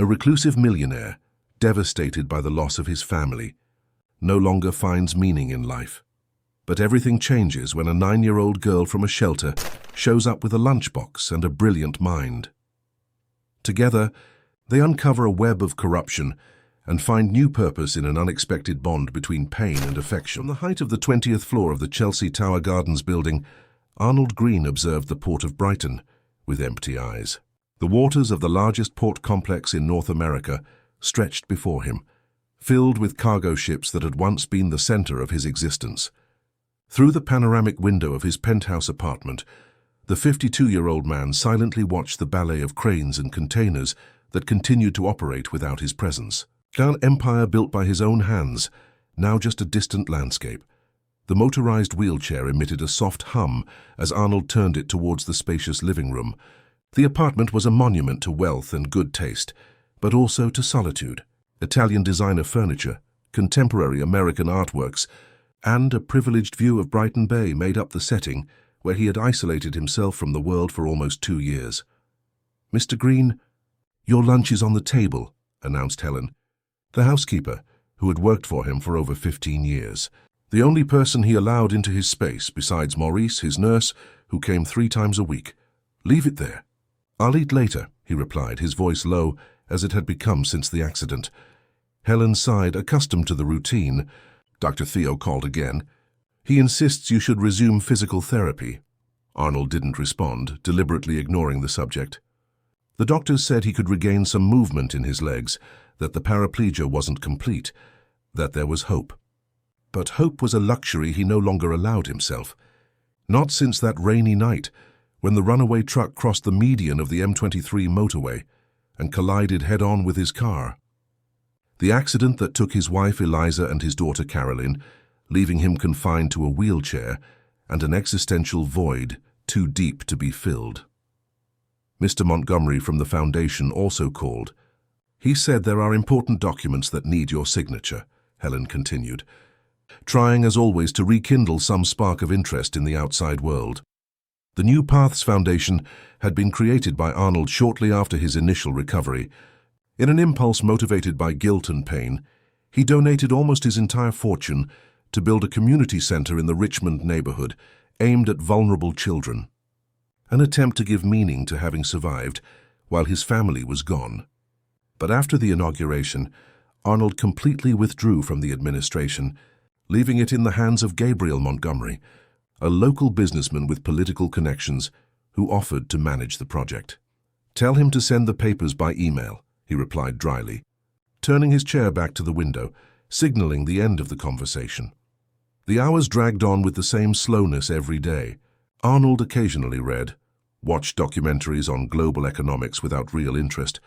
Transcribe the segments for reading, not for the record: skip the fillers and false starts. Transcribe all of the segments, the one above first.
A reclusive millionaire, devastated by the loss of his family, no longer finds meaning in life. But everything changes when a 9-year-old girl from a shelter shows up with a lunchbox and a brilliant mind. Together, they uncover a web of corruption and find new purpose in an unexpected bond between pain and affection. From the height of the 20th floor of the Chelsea Tower Gardens building, Arnold Green observed the port of Brighton with empty eyes. The waters of the largest port complex in North America stretched before him, filled with cargo ships that had once been the center of his existence. Through the panoramic window of his penthouse apartment, the 52-year-old man silently watched the ballet of cranes and containers that continued to operate without his presence. An empire built by his own hands, now just a distant landscape. The motorized wheelchair emitted a soft hum as Arnold turned it towards the spacious living room. The apartment was a monument to wealth and good taste, but also to solitude. Italian designer furniture, contemporary American artworks, and a privileged view of Brighton Bay made up the setting where he had isolated himself from the world for almost 2 years. "Mr. Green, your lunch is on the table," announced Helen, the housekeeper, who had worked for him for over 15 years. The only person he allowed into his space, besides Maurice, his nurse, who came 3 times a week. "Leave it there." "I'll eat later," he replied, his voice low, as it had become since the accident. Helen sighed, accustomed to the routine. Dr. Theo called again. "He insists you should resume physical therapy." Arnold didn't respond, deliberately ignoring the subject. The doctors said he could regain some movement in his legs, that the paraplegia wasn't complete, that there was hope. But hope was a luxury he no longer allowed himself. Not since that rainy night, when the runaway truck crossed the median of the M23 motorway and collided head-on with his car. The accident that took his wife Eliza and his daughter Caroline, leaving him confined to a wheelchair and an existential void too deep to be filled. Mr. Montgomery from the Foundation also called. "He said there are important documents that need your signature," Helen continued, trying as always to rekindle some spark of interest in the outside world. The New Paths Foundation had been created by Arnold shortly after his initial recovery. In an impulse motivated by guilt and pain, he donated almost his entire fortune to build a community center in the Richmond neighborhood aimed at vulnerable children. An attempt to give meaning to having survived while his family was gone. But after the inauguration, Arnold completely withdrew from the administration, leaving it in the hands of Gabriel Montgomery, a local businessman with political connections who offered to manage the project. "Tell him to send the papers by email," he replied dryly, turning his chair back to the window, signaling the end of the conversation. The hours dragged on with the same slowness every day. Arnold occasionally read, watched documentaries on global economics without real interest,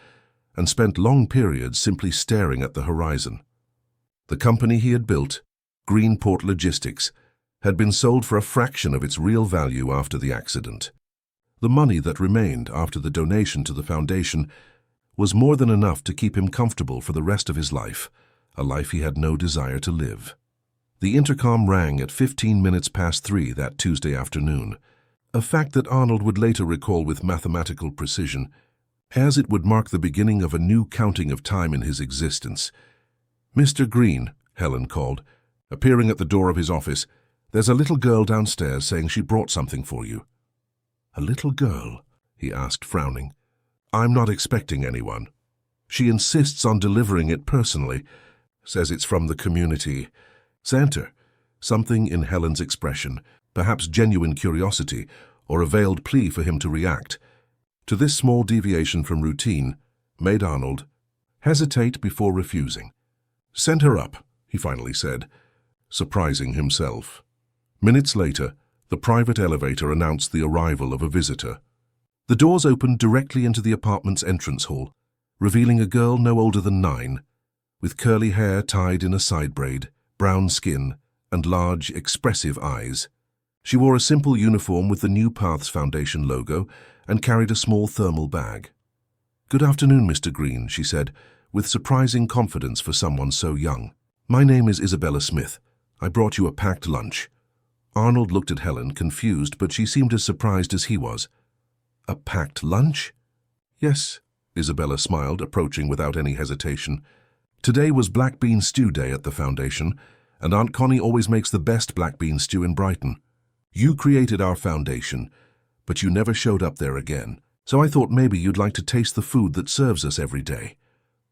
and spent long periods simply staring at the horizon. The company he had built, Greenport Logistics, had been sold for a fraction of its real value after the accident. The money that remained after the donation to the foundation was more than enough to keep him comfortable for the rest of his life, a life he had no desire to live. The intercom rang at 15 minutes past 3 that Tuesday afternoon, a fact that Arnold would later recall with mathematical precision, as it would mark the beginning of a new counting of time in his existence. "Mr. Green," Helen called, appearing at the door of his office, "there's a little girl downstairs saying she brought something for you." "A little girl?" he asked, frowning. "I'm not expecting anyone. She insists on delivering it personally, says it's from the community center." Something in Helen's expression, perhaps genuine curiosity or a veiled plea for him to react to this small deviation from routine, made Arnold hesitate before refusing. "Send her up," he finally said, surprising himself. Minutes later, the private elevator announced the arrival of a visitor. The doors opened directly into the apartment's entrance hall, revealing a girl no older than 9, with curly hair tied in a side braid, brown skin, and large, expressive eyes. She wore a simple uniform with the New Paths Foundation logo and carried a small thermal bag. "Good afternoon, Mr. Green," she said, with surprising confidence for someone so young. "My name is Isabella Smith. I brought you a packed lunch." Arnold looked at Helen, confused, but she seemed as surprised as he was. "A packed lunch?" "Yes, Isabella smiled, approaching without any hesitation. Today was black bean stew day at the foundation, and Aunt Connie always makes the best black bean stew in Brighton. You created our foundation, but you never showed up there again, so I thought maybe you'd like to taste the food that serves us every day.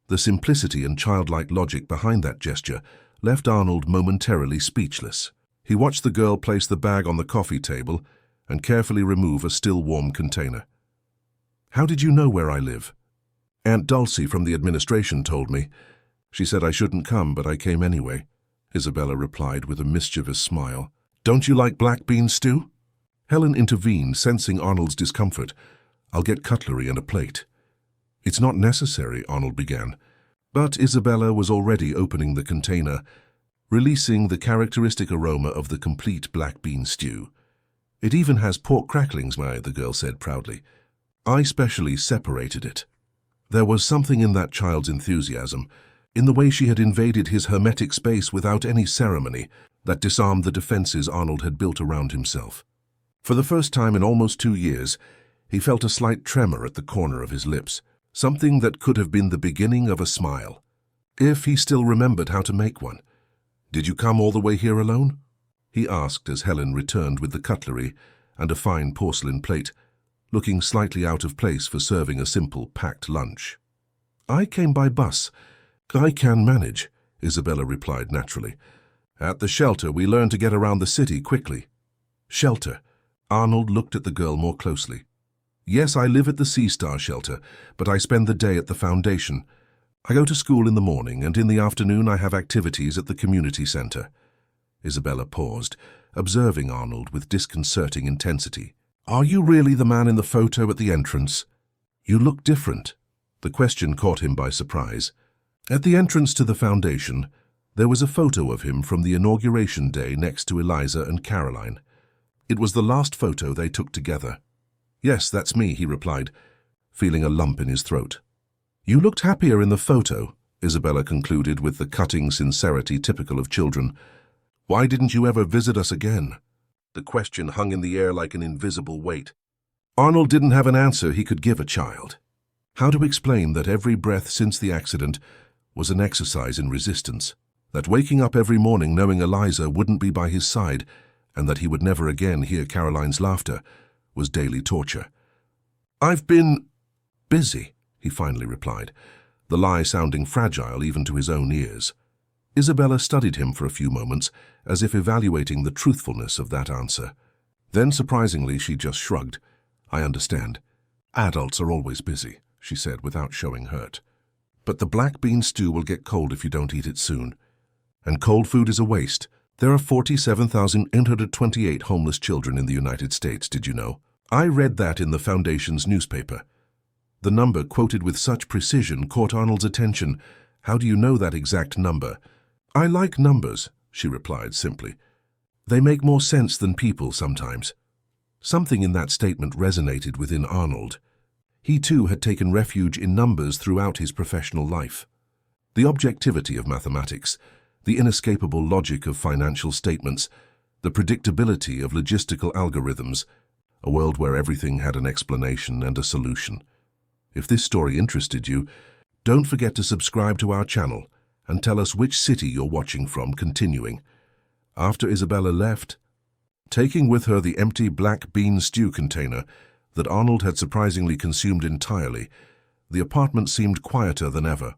The simplicity and childlike logic behind that gesture left Arnold momentarily speechless. He watched the girl place the bag on the coffee table and carefully remove a still warm container. How did you know where I live? Aunt Dulcie from the administration told me. She said I shouldn't come, but I came anyway, Isabella replied with a mischievous smile. Don't you like black bean stew? Helen intervened, sensing Arnold's discomfort. I'll get cutlery and a plate. It's not necessary, Arnold began, but Isabella was already opening the container, releasing the characteristic aroma of the complete black bean stew. It even has pork cracklings, the girl said proudly. I specially separated it. There was something in that child's enthusiasm, in the way she had invaded his hermetic space without any ceremony, that disarmed the defenses Arnold had built around himself. For the first time in almost 2 years, he felt a slight tremor at the corner of his lips, something that could have been the beginning of a smile, if he still remembered how to make one. Did you come all the way here alone? He asked as Helen returned with the cutlery and a fine porcelain plate, looking slightly out of place for serving a simple, packed lunch. I came by bus. I can manage, Isabella replied naturally. At the shelter, we learned to get around the city quickly. Shelter? Arnold looked at the girl more closely. Yes, I live at the Sea Star shelter, but I spend the day at the foundation. I go to school in the morning, and in the afternoon I have activities at the community center. Isabella paused, observing Arnold with disconcerting intensity. Are you really the man in the photo at the entrance? You look different. The question caught him by surprise. At the entrance to the foundation, there was a photo of him from the inauguration day next to Eliza and Caroline. It was the last photo they took together. Yes, that's me, he replied, feeling a lump in his throat. You looked happier in the photo, Isabella concluded with the cutting sincerity typical of children. Why didn't you ever visit us again? The question hung in the air like an invisible weight. Arnold didn't have an answer he could give a child. How to explain that every breath since the accident was an exercise in resistance, that waking up every morning knowing Eliza wouldn't be by his side, and that he would never again hear Caroline's laughter, was daily torture. I've been busy, he finally replied, the lie sounding fragile even to his own ears. Isabella studied him for a few moments, as if evaluating the truthfulness of that answer. Then, surprisingly, she just shrugged. I understand. Adults are always busy, she said without showing hurt. But the black bean stew will get cold if you don't eat it soon. And cold food is a waste. There are 47,828 homeless children in the United States, did you know? I read that in the Foundation's newspaper. The number quoted with such precision caught Arnold's attention. How do you know that exact number? I like numbers, she replied simply. They make more sense than people sometimes. Something in that statement resonated within Arnold. He too had taken refuge in numbers throughout his professional life. The objectivity of mathematics, the inescapable logic of financial statements, the predictability of logistical algorithms, a world where everything had an explanation and a solution. If this story interested you, don't forget to subscribe to our channel and tell us which city you're watching from. Continuing. After Isabella left, taking with her the empty black bean stew container that Arnold had surprisingly consumed entirely, the apartment seemed quieter than ever.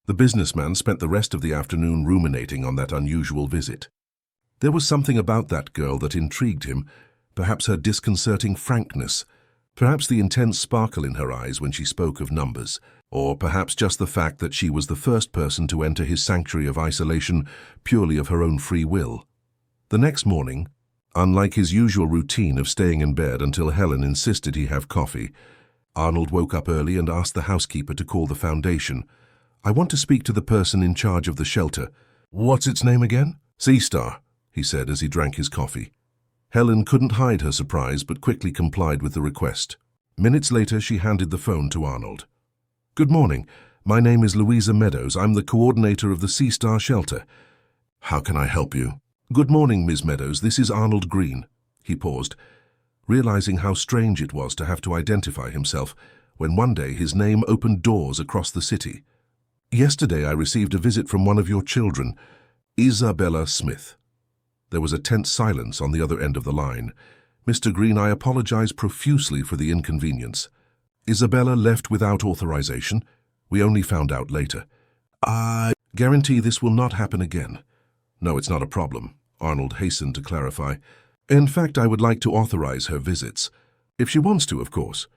The businessman spent the rest of the afternoon ruminating on that unusual visit. There was something about that girl that intrigued him, perhaps her disconcerting frankness, perhaps the intense sparkle in her eyes when she spoke of numbers, or perhaps just the fact that she was the first person to enter his sanctuary of isolation purely of her own free will. The next morning, unlike his usual routine of staying in bed until Helen insisted he have coffee, Arnold woke up early and asked the housekeeper to call the foundation. I want to speak to the person in charge of the shelter. What's its name again? Sea Star, he said as he drank his coffee. Helen couldn't hide her surprise but quickly complied with the request. Minutes later, she handed the phone to Arnold. Good morning. My name is Louisa Meadows. I'm the coordinator of the Sea Star shelter. How can I help you? Good morning, Ms. Meadows. This is Arnold Green. He paused, realizing how strange it was to have to identify himself when one day his name opened doors across the city. Yesterday I received a visit from one of your children, Isabella Smith. There was a tense silence on the other end of the line. Mr. Green, I apologize profusely for the inconvenience. Isabella left without authorization. We only found out later. I guarantee this will not happen again. No, it's not a problem, Arnold hastened to clarify. In fact, I would like to authorize her visits. If she wants to, of course.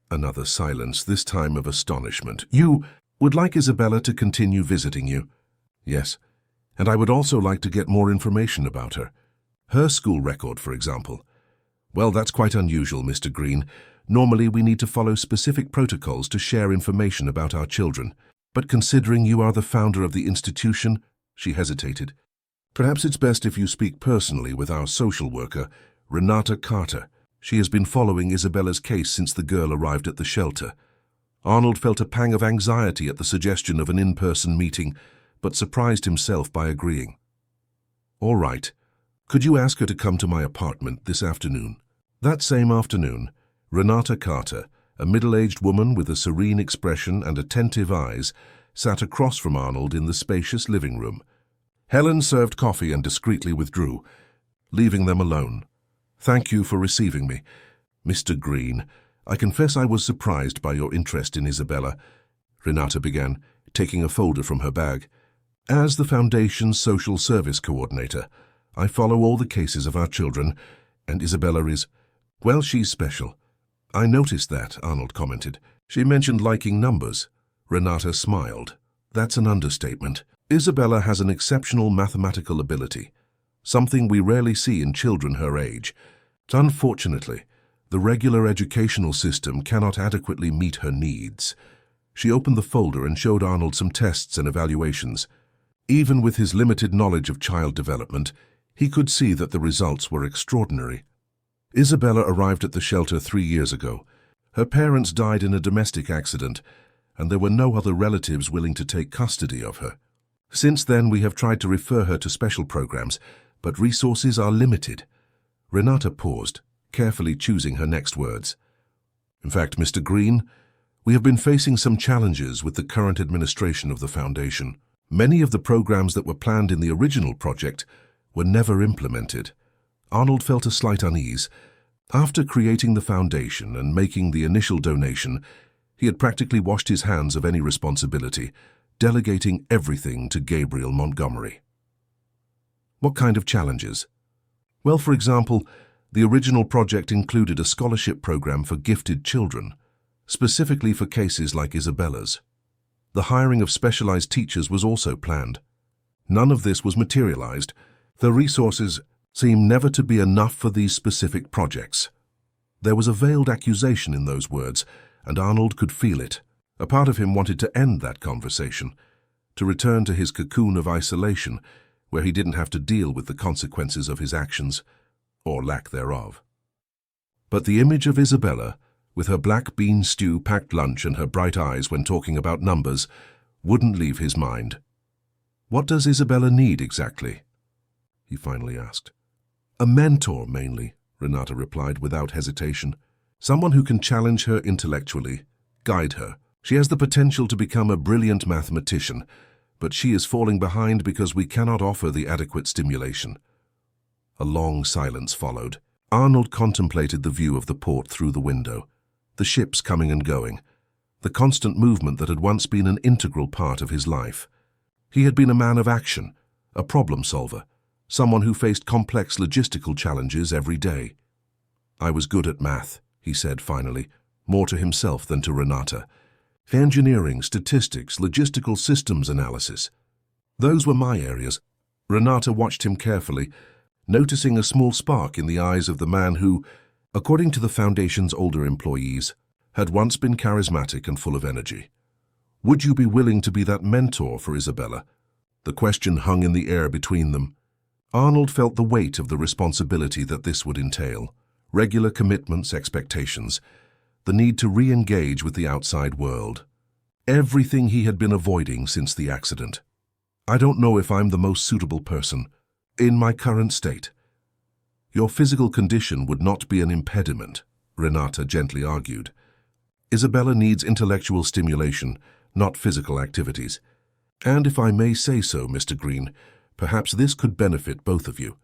Another silence, this time of astonishment. You would like Isabella to continue visiting you? Yes. And I would also like to get more information about her. Her school record, for example. Well, that's quite unusual, Mr. Green. Normally, we need to follow specific protocols to share information about our children. But considering you are the founder of the institution, she hesitated. Perhaps it's best if you speak personally with our social worker, Renata Carter. She has been following Isabella's case since the girl arrived at the shelter. Arnold felt a pang of anxiety at the suggestion of an in-person meeting, but surprised himself by agreeing. All right. Could you ask her to come to my apartment this afternoon? That same afternoon, Renata Carter, a middle-aged woman with a serene expression and attentive eyes, sat across from Arnold in the spacious living room. Helen served coffee and discreetly withdrew, leaving them alone. Thank you for receiving me. Mr. Green, I confess I was surprised by your interest in Isabella, Renata began, taking a folder from her bag. As the Foundation's social service coordinator, I follow all the cases of our children, and Isabella is, well, she's special. I noticed that, Arnold commented. She mentioned liking numbers. Renata smiled. That's an understatement. Isabella has an exceptional mathematical ability, something we rarely see in children her age. Unfortunately, the regular educational system cannot adequately meet her needs. She opened the folder and showed Arnold some tests and evaluations. Even with his limited knowledge of child development, he could see that the results were extraordinary. Isabella arrived at the shelter 3 years ago. Her parents died in a domestic accident, and there were no other relatives willing to take custody of her. Since then, we have tried to refer her to special programs, but resources are limited. Renata paused, carefully choosing her next words. In fact, Mr. Green, we have been facing some challenges with the current administration of the Foundation. Many of the programs that were planned in the original project were never implemented. Arnold felt a slight unease. After creating the Foundation and making the initial donation, he had practically washed his hands of any responsibility, delegating everything to Gabriel Montgomery. What kind of challenges? Well, for example, the original project included a scholarship program for gifted children, specifically for cases like Isabella's. The hiring of specialized teachers was also planned. None of this was materialized. The resources seemed never to be enough for these specific projects. There was a veiled accusation in those words, and Arnold could feel it. A part of him wanted to end that conversation, to return to his cocoon of isolation, where he didn't have to deal with the consequences of his actions, or lack thereof. But the image of Isabella, with her black bean stew-packed lunch and her bright eyes when talking about numbers, wouldn't leave his mind. What does Isabella need exactly? He finally asked. A mentor, mainly, Renata replied without hesitation. Someone who can challenge her intellectually, guide her. She has the potential to become a brilliant mathematician, but she is falling behind because we cannot offer the adequate stimulation. A long silence followed. Arnold contemplated the view of the port through the window, the ships coming and going, the constant movement that had once been an integral part of his life. He had been a man of action, a problem solver, someone who faced complex logistical challenges every day. I was good at math, he said finally, more to himself than to Renata. Engineering, statistics, logistical systems analysis. Those were my areas. Renata watched him carefully, noticing a small spark in the eyes of the man who, according to the Foundation's older employees, had once been charismatic and full of energy. Would you be willing to be that mentor for Isabella? The question hung in the air between them. Arnold felt the weight of the responsibility that this would entail. Regular commitments, expectations, the need to re-engage with the outside world. Everything he had been avoiding since the accident. I don't know if I'm the most suitable person, in my current state. Your physical condition would not be an impediment, Renata gently argued. Isabella needs intellectual stimulation, not physical activities. And if I may say so, Mr. Green, perhaps this could benefit both of you."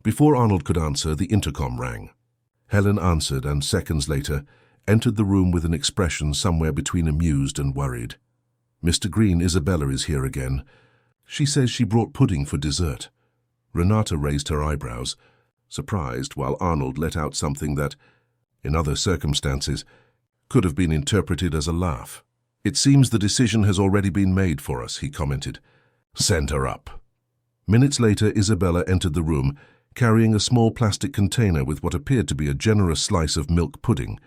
Before Arnold could answer, the intercom rang. Helen answered and seconds later entered the room with an expression somewhere between amused and worried. "Mr. Green, Isabella is here again. She says she brought pudding for dessert." Renata raised her eyebrows, surprised, while Arnold let out something that, in other circumstances, could have been interpreted as a laugh. "It seems the decision has already been made for us," he commented. "Send her up." Minutes later, Isabella entered the room, carrying a small plastic container with what appeared to be a generous slice of milk pudding.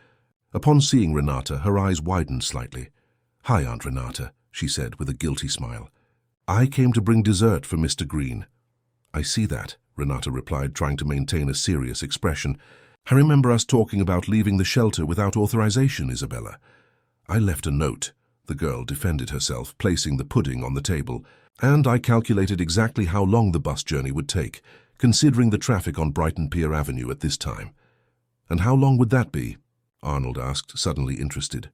Upon seeing Renata, her eyes widened slightly. "Hi, Aunt Renata," she said with a guilty smile. "I came to bring dessert for Mr. Green." "I see that," Renata replied, trying to maintain a serious expression. "I remember us talking about leaving the shelter without authorization, Isabella." "I left a note," the girl defended herself, placing the pudding on the table, "and I calculated exactly how long the bus journey would take, considering the traffic on Brighton Pier Avenue at this time." "And how long would that be?" Arnold asked, suddenly interested.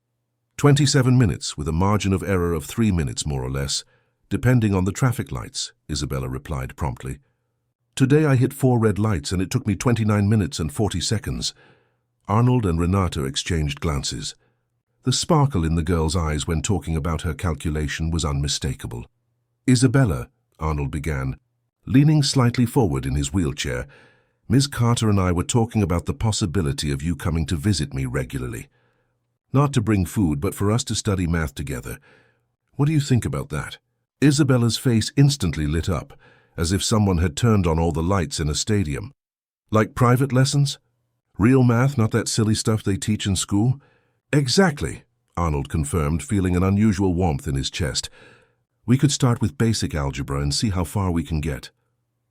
27 minutes, with a margin of error of 3 minutes more or less, depending on the traffic lights," Isabella replied promptly. "Today I hit 4 red lights and it took me 29 minutes and 40 seconds. Arnold and Renata exchanged glances. The sparkle in the girl's eyes when talking about her calculation was unmistakable. "Isabella," Arnold began, leaning slightly forward in his wheelchair, "Ms. Carter and I were talking about the possibility of you coming to visit me regularly. Not to bring food, but for us to study math together. What do you think about that?" Isabella's face instantly lit up, as if someone had turned on all the lights in a stadium. "Like private lessons? Real math, not that silly stuff they teach in school?" "Exactly," Arnold confirmed, feeling an unusual warmth in his chest. "We could start with basic algebra and see how far we can get."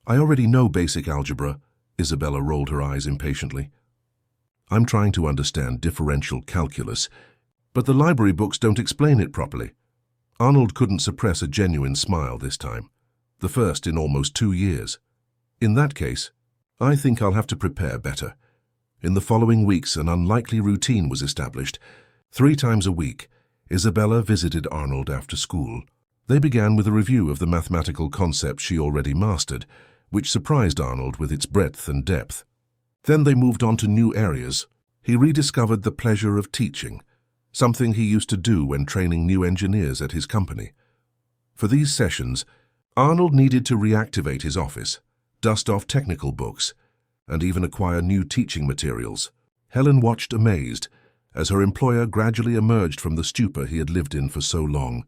"I already know basic algebra," Isabella rolled her eyes impatiently. "I'm trying to understand differential calculus, but the library books don't explain it properly." Arnold couldn't suppress a genuine smile this time, the first in almost 2 years. "In that case, I think I'll have to prepare better." In the following weeks, an unlikely routine was established. 3 times a week, Isabella visited Arnold after school. They began with a review of the mathematical concepts she already mastered, which surprised Arnold with its breadth and depth. Then they moved on to new areas. He rediscovered the pleasure of teaching, something he used to do when training new engineers at his company. For these sessions, Arnold needed to reactivate his office, dust off technical books, and even acquire new teaching materials. Helen watched amazed as her employer gradually emerged from the stupor he had lived in for so long.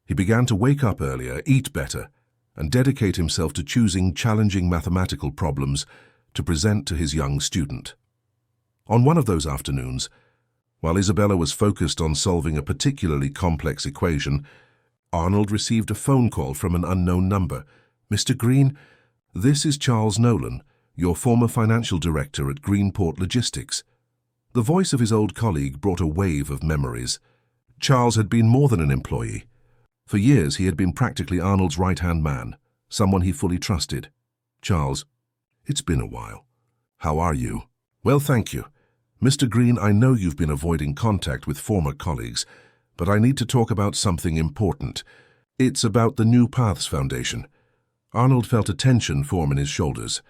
He began to wake up earlier, eat better, and dedicate himself to choosing challenging mathematical problems to present to his young student. On one of those afternoons, while Isabella was focused on solving a particularly complex equation, Arnold received a phone call from an unknown number. "Mr. Green, this is Charles Nolan, your former financial director at Greenport Logistics." The voice of his old colleague brought a wave of memories. Charles had been more than an employee. For years he had been practically Arnold's right-hand man, someone he fully trusted. "Charles, it's been a while. How are you?" "Well, thank you. Mr. Green, I know you've been avoiding contact with former colleagues, but I need to talk about something important. It's about the New Paths Foundation." Arnold felt a tension form in his shoulders.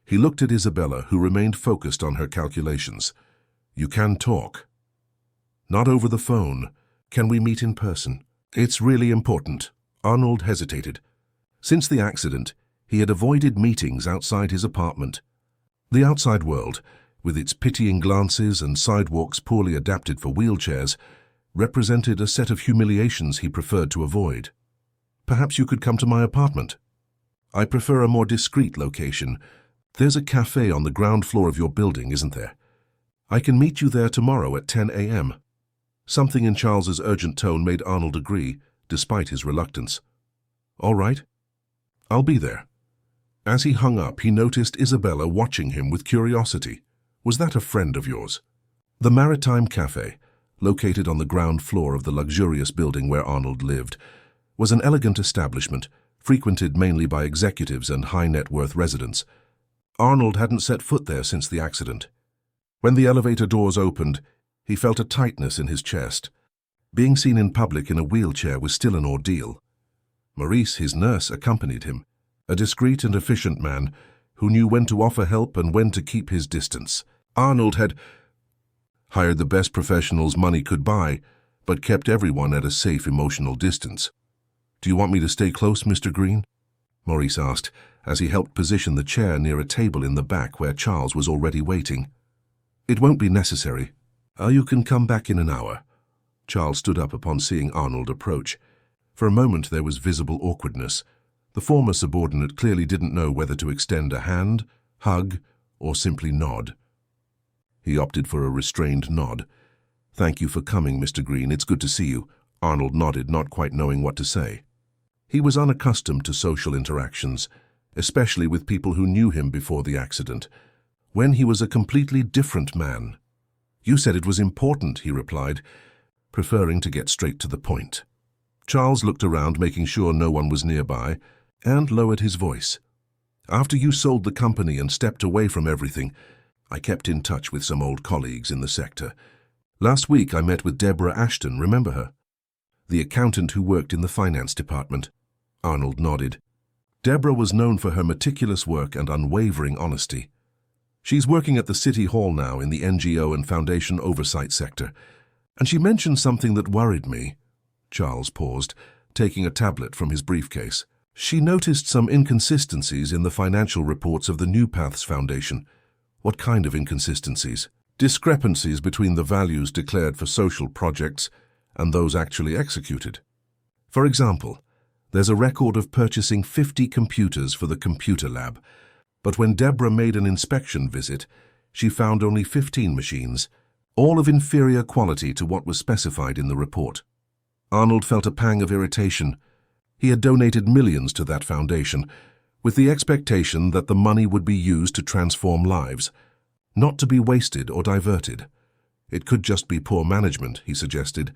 He looked at Isabella, who remained focused on her calculations. "You can talk." "Not over the phone. Can we meet in person?" "It's really important." Arnold hesitated. Since the accident, he had avoided meetings outside his apartment. The outside world, with its pitying glances and sidewalks poorly adapted for wheelchairs, represented a set of humiliations he preferred to avoid. "Perhaps you could come to my apartment." "I prefer a more discreet location. There's a cafe on the ground floor of your building, isn't there? I can meet you there tomorrow at 10 a.m. Something in Charles's urgent tone made Arnold agree, despite his reluctance. "All right. I'll be there." As he hung up, he noticed Isabella watching him with curiosity. "Was that a friend of yours?" The Maritime Cafe, located on the ground floor of the luxurious building where Arnold lived, was an elegant establishment, frequented mainly by executives and high-net-worth residents. Arnold hadn't set foot there since the accident. When the elevator doors opened, He felt a tightness in his chest. Being seen in public in a wheelchair was still an ordeal. Maurice, his nurse, accompanied him, a discreet and efficient man who knew when to offer help and when to keep his distance. Arnold had hired the best professionals money could buy, but kept everyone at a safe emotional distance. "Do you want me to stay close, Mr. Green?" Maurice asked, as he helped position the chair near a table in the back where Charles was already waiting. "It won't be necessary. You can come back in an hour." Charles stood up upon seeing Arnold approach. For a moment there was visible awkwardness. The former subordinate clearly didn't know whether to extend a hand, hug, or simply nod. He opted for a restrained nod. "Thank you for coming, Mr. Green. It's good to see you." Arnold nodded, not quite knowing what to say. He was unaccustomed to social interactions, especially with people who knew him before the accident, when he was a completely different man. "You said it was important," he replied, preferring to get straight to the point. Charles looked around, making sure no one was nearby, and lowered his voice. "After you sold the company and stepped away from everything, I kept in touch with some old colleagues in the sector. Last week I met with Deborah Ashton, remember her? The accountant who worked in the finance department." Arnold nodded. Deborah was known for her meticulous work and unwavering honesty. "She's working at the City Hall now in the NGO and Foundation Oversight sector, and she mentioned something that worried me." Charles paused, taking a tablet from his briefcase. "She noticed some inconsistencies in the financial reports of the New Paths Foundation." "What kind of inconsistencies?" "Discrepancies between the values declared for social projects and those actually executed. For example, there's a record of purchasing 50 computers for the computer lab, but when Deborah made an inspection visit, she found only 15 machines, all of inferior quality to what was specified in the report." Arnold felt a pang of irritation. He had donated millions to that foundation, with the expectation that the money would be used to transform lives, not to be wasted or diverted. It could just be poor management, he suggested,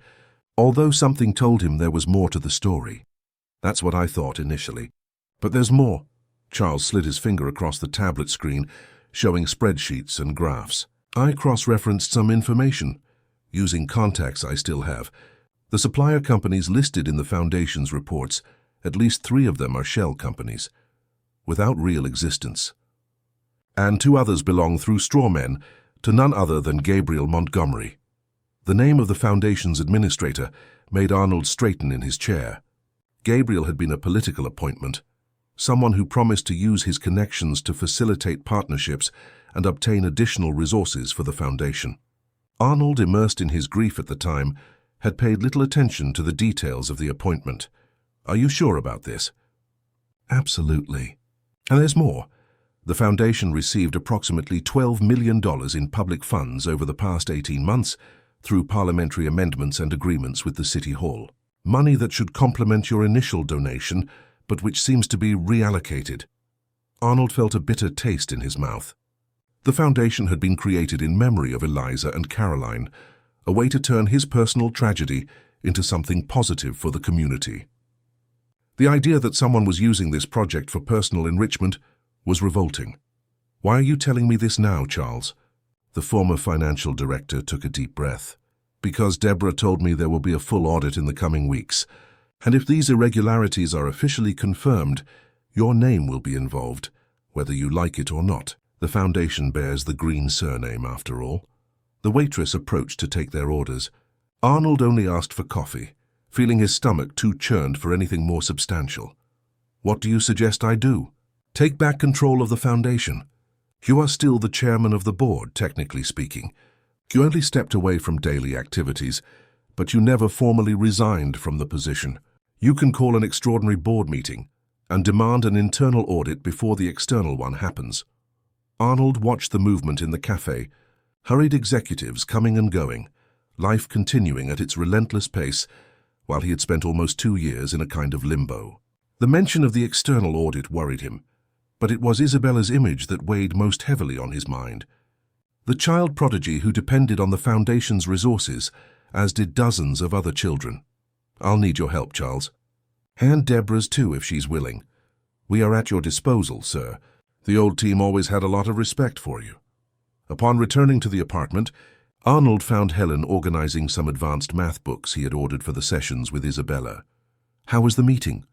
although something told him there was more to the story. "That's what I thought initially. But there's more." Charles slid his finger across the tablet screen, showing spreadsheets and graphs. "I cross-referenced some information, using contacts I still have. The supplier companies listed in the Foundation's reports, at least 3 of them are shell companies, without real existence. And 2 others belong through strawmen to none other than Gabriel Montgomery." The name of the Foundation's administrator made Arnold straighten in his chair. Gabriel had been a political appointment, someone who promised to use his connections to facilitate partnerships and obtain additional resources for the Foundation. Arnold, immersed in his grief at the time, had paid little attention to the details of the appointment. "Are you sure about this?" "Absolutely. And there's more. The Foundation received approximately $12 million in public funds over the past 18 months through parliamentary amendments and agreements with the City Hall. Money that should complement your initial donation, but which seems to be reallocated." Arnold felt a bitter taste in his mouth. The Foundation had been created in memory of Eliza and Caroline, a way to turn his personal tragedy into something positive for the community. The idea that someone was using this project for personal enrichment was revolting. "Why are you telling me this now, Charles?" The former financial director took a deep breath. "Because Deborah told me there will be a full audit in the coming weeks, and if these irregularities are officially confirmed, your name will be involved, whether you like it or not. The Foundation bears the Green surname, after all." The waitress approached to take their orders. Arnold only asked for coffee, feeling his stomach too churned for anything more substantial. "What do you suggest I do?" "Take back control of the Foundation. You are still the chairman of the board, technically speaking. You only stepped away from daily activities, but you never formally resigned from the position. You can call an extraordinary board meeting and demand an internal audit before the external one happens." Arnold watched the movement in the cafe, hurried executives coming and going, life continuing at its relentless pace, while he had spent almost 2 years in a kind of limbo. The mention of the external audit worried him, but it was Isabella's image that weighed most heavily on his mind. The child prodigy who depended on the Foundation's resources, as did dozens of other children. "I'll need your help, Charles. And Deborah's too, if she's willing. We are at your disposal, sir. The old team always had a lot of respect for you." Upon returning to the apartment, Arnold found Helen organizing some advanced math books he had ordered for the sessions with Isabella. "How was the meeting?"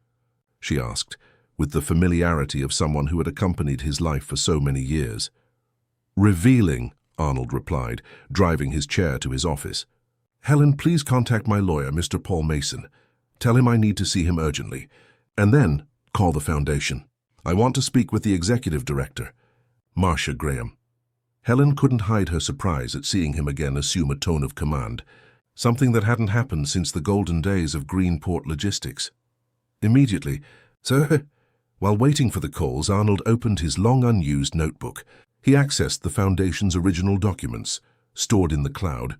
she asked, with the familiarity of someone who had accompanied his life for so many years. "Revealing," Arnold replied, driving his chair to his office. "Helen, please contact my lawyer, Mr. Paul Mason. Tell him I need to see him urgently. And then call the foundation. I want to speak with the executive director, Marcia Graham." Helen couldn't hide her surprise at seeing him again assume a tone of command, something that hadn't happened since the golden days of Greenport Logistics. Immediately, "Sir?" While waiting for the calls, Arnold opened his long unused notebook. He accessed the Foundation's original documents, stored in the cloud.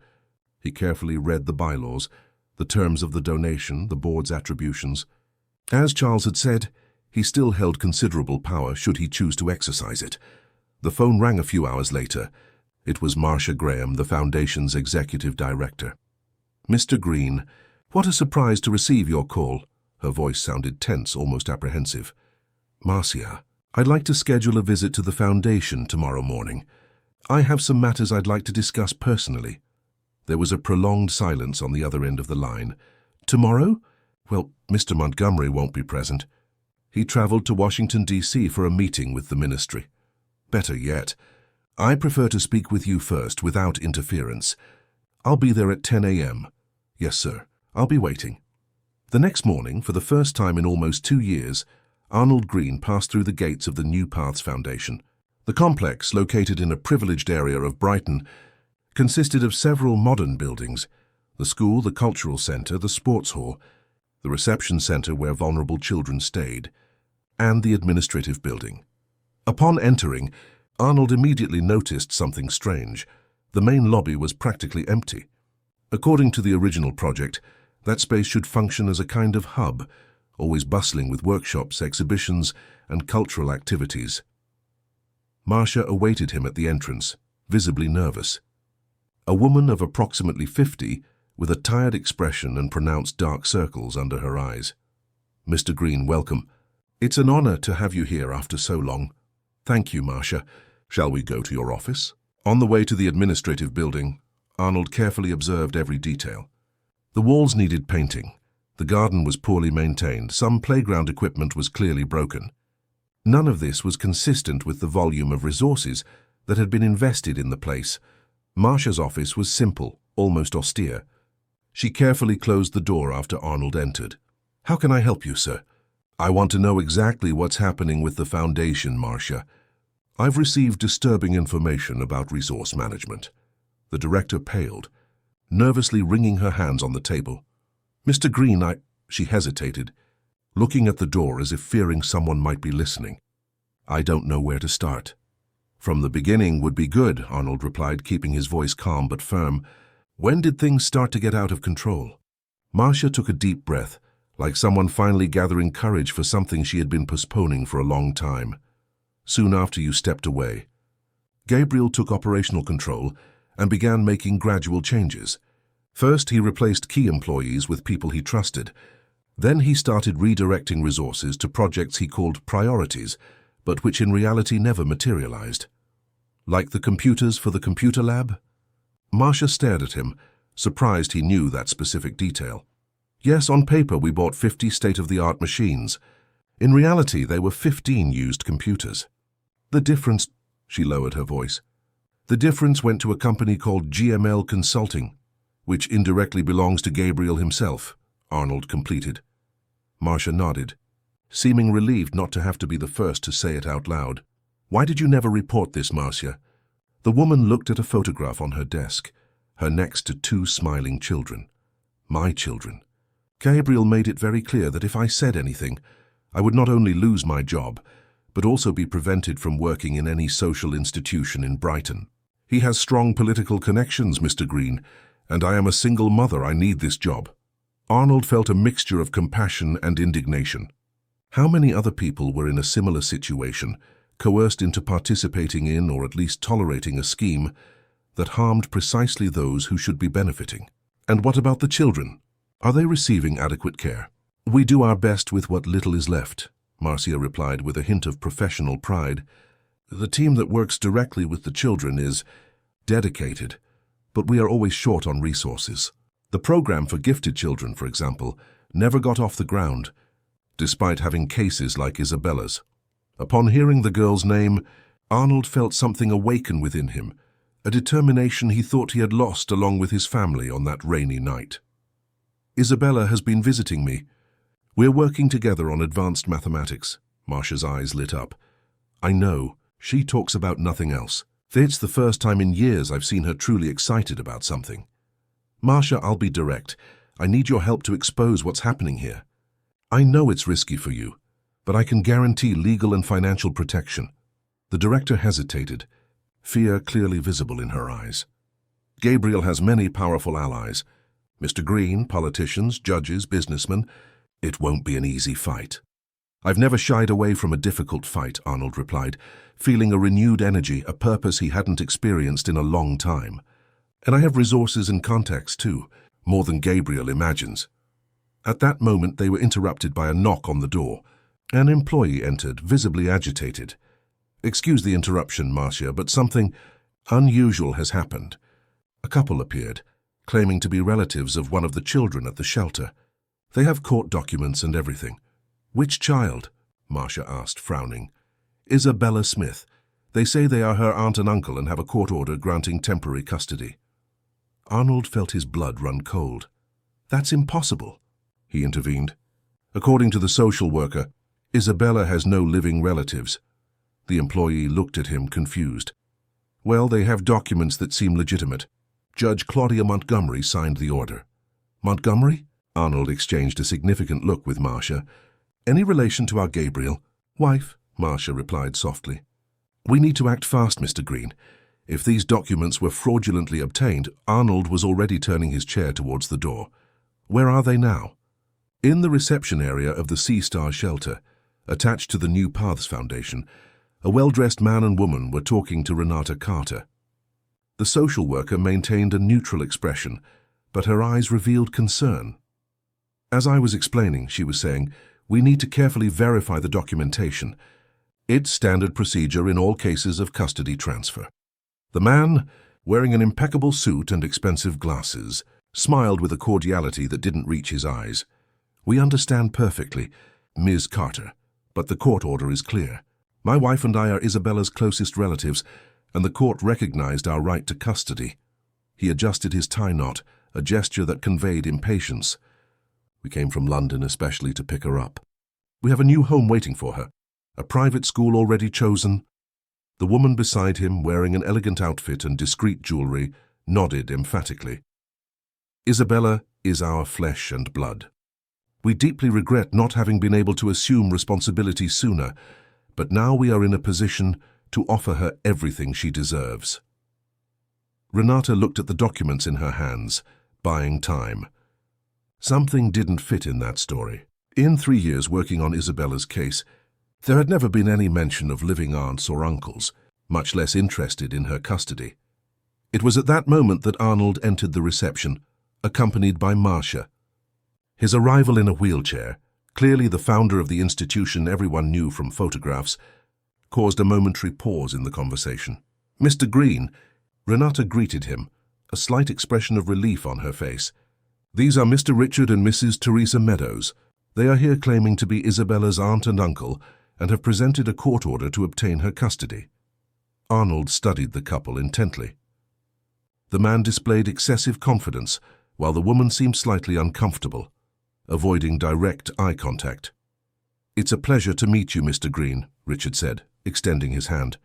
He carefully read the bylaws, the terms of the donation, the board's attributions. As Charles had said, he still held considerable power should he choose to exercise it. The phone rang a few hours later. It was Marcia Graham, the Foundation's executive director. "Mr. Green, what a surprise to receive your call." Her voice sounded tense, almost apprehensive. "Marcia, I'd like to schedule a visit to the Foundation tomorrow morning. I have some matters I'd like to discuss personally." There was a prolonged silence on the other end of the line. "Tomorrow? Well, Mr. Montgomery won't be present. He traveled to Washington, D.C. for a meeting with the ministry. Better yet, I prefer to speak with you first without interference. I'll be there at 10 a.m. "Yes, sir. I'll be waiting." The next morning, for the first time in almost 2 years, Arnold Green passed through the gates of the New Paths Foundation. The complex, located in a privileged area of Brighton, consisted of several modern buildings: the school, the cultural centre, the sports hall, the reception centre where vulnerable children stayed, and the administrative building. Upon entering, Arnold immediately noticed something strange. The main lobby was practically empty. According to the original project, that space should function as a kind of hub, always bustling with workshops, exhibitions, and cultural activities. Marcia awaited him at the entrance, visibly nervous. A woman of approximately 50, with a tired expression and pronounced dark circles under her eyes. "Mr. Green, welcome. It's an honor to have you here after so long." "Thank you, Marcia. Shall we go to your office?" On the way to the administrative building, Arnold carefully observed every detail. The walls needed painting. The garden was poorly maintained. Some playground equipment was clearly broken. None of this was consistent with the volume of resources that had been invested in the place. Marcia's office was simple, almost austere. She carefully closed the door after Arnold entered. "How can I help you, sir?" "I want to know exactly what's happening with the Foundation, Marcia. I've received disturbing information about resource management." The director paled, nervously wringing her hands on the table. "Mr. Green, She hesitated, looking at the door as if fearing someone might be listening. "I don't know where to start." "From the beginning would be good," Arnold replied, keeping his voice calm but firm. "When did things start to get out of control?" Marcia took a deep breath, like someone finally gathering courage for something she had been postponing for a long time. "Soon after you stepped away. Gabriel took operational control and began making gradual changes. First, he replaced key employees with people he trusted. Then he started redirecting resources to projects he called priorities, but which in reality never materialized. Like the computers for the computer lab? Marcia stared at him, surprised he knew that specific detail. "Yes, on paper we bought 50 state-of-the-art machines. In reality, they were 15 used computers. The difference," she lowered her voice, "the difference went to a company called GML Consulting, which indirectly belongs to Gabriel himself," Arnold completed. Marcia nodded, seeming relieved not to have to be the first to say it out loud. "Why did you never report this, Marcia?" The woman looked at a photograph on her desk, her next to 2 smiling children. "My children. Gabriel made it very clear that if I said anything, I would not only lose my job, but also be prevented from working in any social institution in Brighton. He has strong political connections, Mr. Green, and I am a single mother. I need this job." Arnold felt a mixture of compassion and indignation. How many other people were in a similar situation, coerced into participating in or at least tolerating a scheme that harmed precisely those who should be benefiting? And what about the children? Are they receiving adequate care? "We do our best with what little is left," Marcia replied with a hint of professional pride. "The team that works directly with the children is dedicated. but we are always short on resources. The program for gifted children, for example, never got off the ground, despite having cases like Isabella's. Upon hearing the girl's name, Arnold felt something awaken within him, a determination he thought he had lost along with his family on that rainy night. Isabella has been visiting me. We're working together on advanced mathematics. Marcia's eyes lit up. I know. She talks about nothing else. It's the first time in years I've seen her truly excited about something. Marcia, I'll be direct. I need your help to expose what's happening here. I know it's risky for you, but I can guarantee legal and financial protection. The director hesitated, fear clearly visible in her eyes. Gabriel has many powerful allies. Mr. Green, politicians, judges, businessmen. It won't be an easy fight. I've never shied away from a difficult fight, Arnold replied, feeling a renewed energy, a purpose he hadn't experienced in a long time. And I have resources and contacts too, more than Gabriel imagines. At that moment they were interrupted by a knock on the door. An employee entered, visibly agitated. Excuse the interruption, Marcia, but something unusual has happened. A couple appeared, claiming to be relatives of one of the children at the shelter. They have court documents and everything. Which child? Marcia asked, frowning. Isabella Smith. They say they are her aunt and uncle and have a court order granting temporary custody. Arnold felt his blood run cold. That's impossible, he intervened. According to the social worker, Isabella has no living relatives. The employee looked at him, confused. Well, they have documents that seem legitimate. Judge Claudia Montgomery signed the order. Montgomery? Arnold exchanged a significant look with Marcia. Any relation to our Gabriel? Wife, Marcia replied softly. We need to act fast, Mr. Green. If these documents were fraudulently obtained, Arnold was already turning his chair towards the door. Where are they now? In the reception area of the Sea Star shelter, attached to the New Paths Foundation, a well-dressed man and woman were talking to Renata Carter. The social worker maintained a neutral expression, but her eyes revealed concern. As I was explaining, she was saying, we need to carefully verify the documentation. It's standard procedure in all cases of custody transfer. The man, wearing an impeccable suit and expensive glasses, smiled with a cordiality that didn't reach his eyes. We understand perfectly, Ms. Carter, but the court order is clear. My wife and I are Isabella's closest relatives, and the court recognized our right to custody. He adjusted his tie knot, a gesture that conveyed impatience. We came from London especially to pick her up. We have a new home waiting for her, a private school already chosen. The woman beside him, wearing an elegant outfit and discreet jewelry, nodded emphatically. Isabella is our flesh and blood. We deeply regret not having been able to assume responsibility sooner, but now we are in a position to offer her everything she deserves. Renata looked at the documents in her hands, buying time. Something didn't fit in that story. In 3 years working on Isabella's case, there had never been any mention of living aunts or uncles, much less interested in her custody. It was at that moment that Arnold entered the reception, accompanied by Marcia. His arrival in a wheelchair, clearly the founder of the institution everyone knew from photographs, caused a momentary pause in the conversation. Mr. Green, Renata greeted him, a slight expression of relief on her face. These are Mr. Richard and Mrs. Teresa Meadows. They are here claiming to be Isabella's aunt and uncle and have presented a court order to obtain her custody. Arnold studied the couple intently. The man displayed excessive confidence, while the woman seemed slightly uncomfortable, avoiding direct eye contact. It's a pleasure to meet you, Mr. Green, Richard said, extending his hand.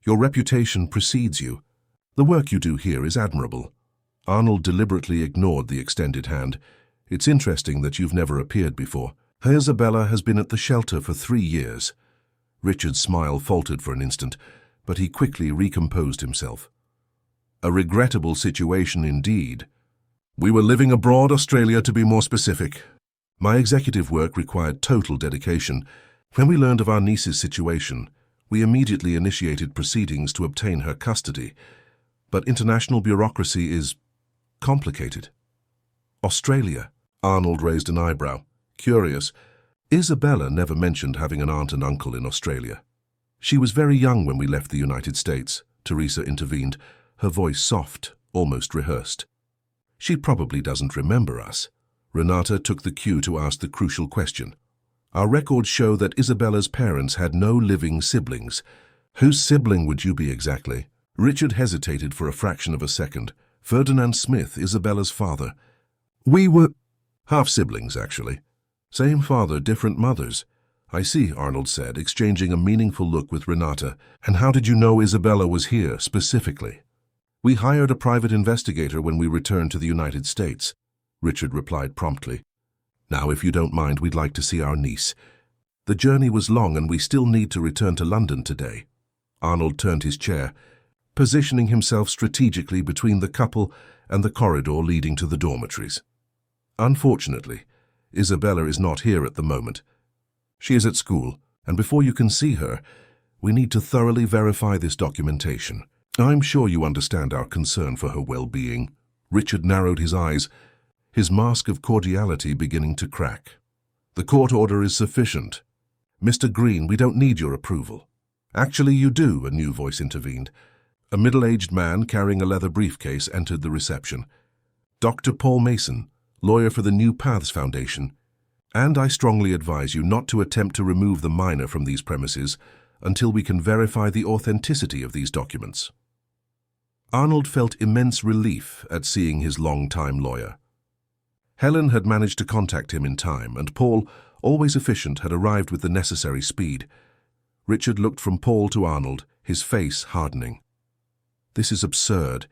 Your reputation precedes you. The work you do here is admirable. Arnold deliberately ignored the extended hand. It's interesting that you've never appeared before. Isabella has been at the shelter for 3 years. Richard's smile faltered for an instant, but he quickly recomposed himself. A regrettable situation indeed. We were living abroad, Australia to be more specific. My executive work required total dedication. When we learned of our niece's situation, we immediately initiated proceedings to obtain her custody. But international bureaucracy is complicated. Australia. Arnold raised an eyebrow, curious. Isabella never mentioned having an aunt and uncle in Australia. She was very young when we left the United States, Teresa intervened, her voice soft, almost rehearsed. She probably doesn't remember us. Renata took the cue to ask the crucial question. Our records show that Isabella's parents had no living siblings. Whose sibling would you be exactly? Richard hesitated for a fraction of a second. Ferdinand Smith, Isabella's father. We were half-siblings, actually. Same father, different mothers. I see, Arnold said, exchanging a meaningful look with Renata. And how did you know Isabella was here, specifically? We hired a private investigator when we returned to the United States, Richard replied promptly. Now, if you don't mind, we'd like to see our niece. The journey was long and we still need to return to London today. Arnold turned his chair, positioning himself strategically between the couple and the corridor leading to the dormitories. Unfortunately, Isabella is not here at the moment. She is at school, and before you can see her, we need to thoroughly verify this documentation. I'm sure you understand our concern for her well-being. Richard narrowed his eyes, his mask of cordiality beginning to crack. The court order is sufficient. Mr. Green, we don't need your approval. Actually, you do, a new voice intervened. A middle-aged man carrying a leather briefcase entered the reception. Dr. Paul Mason, lawyer for the New Paths Foundation. And I strongly advise you not to attempt to remove the minor from these premises until we can verify the authenticity of these documents. Arnold felt immense relief at seeing his long-time lawyer. Helen had managed to contact him in time, and Paul, always efficient, had arrived with the necessary speed. Richard looked from Paul to Arnold, his face hardening. This is absurd.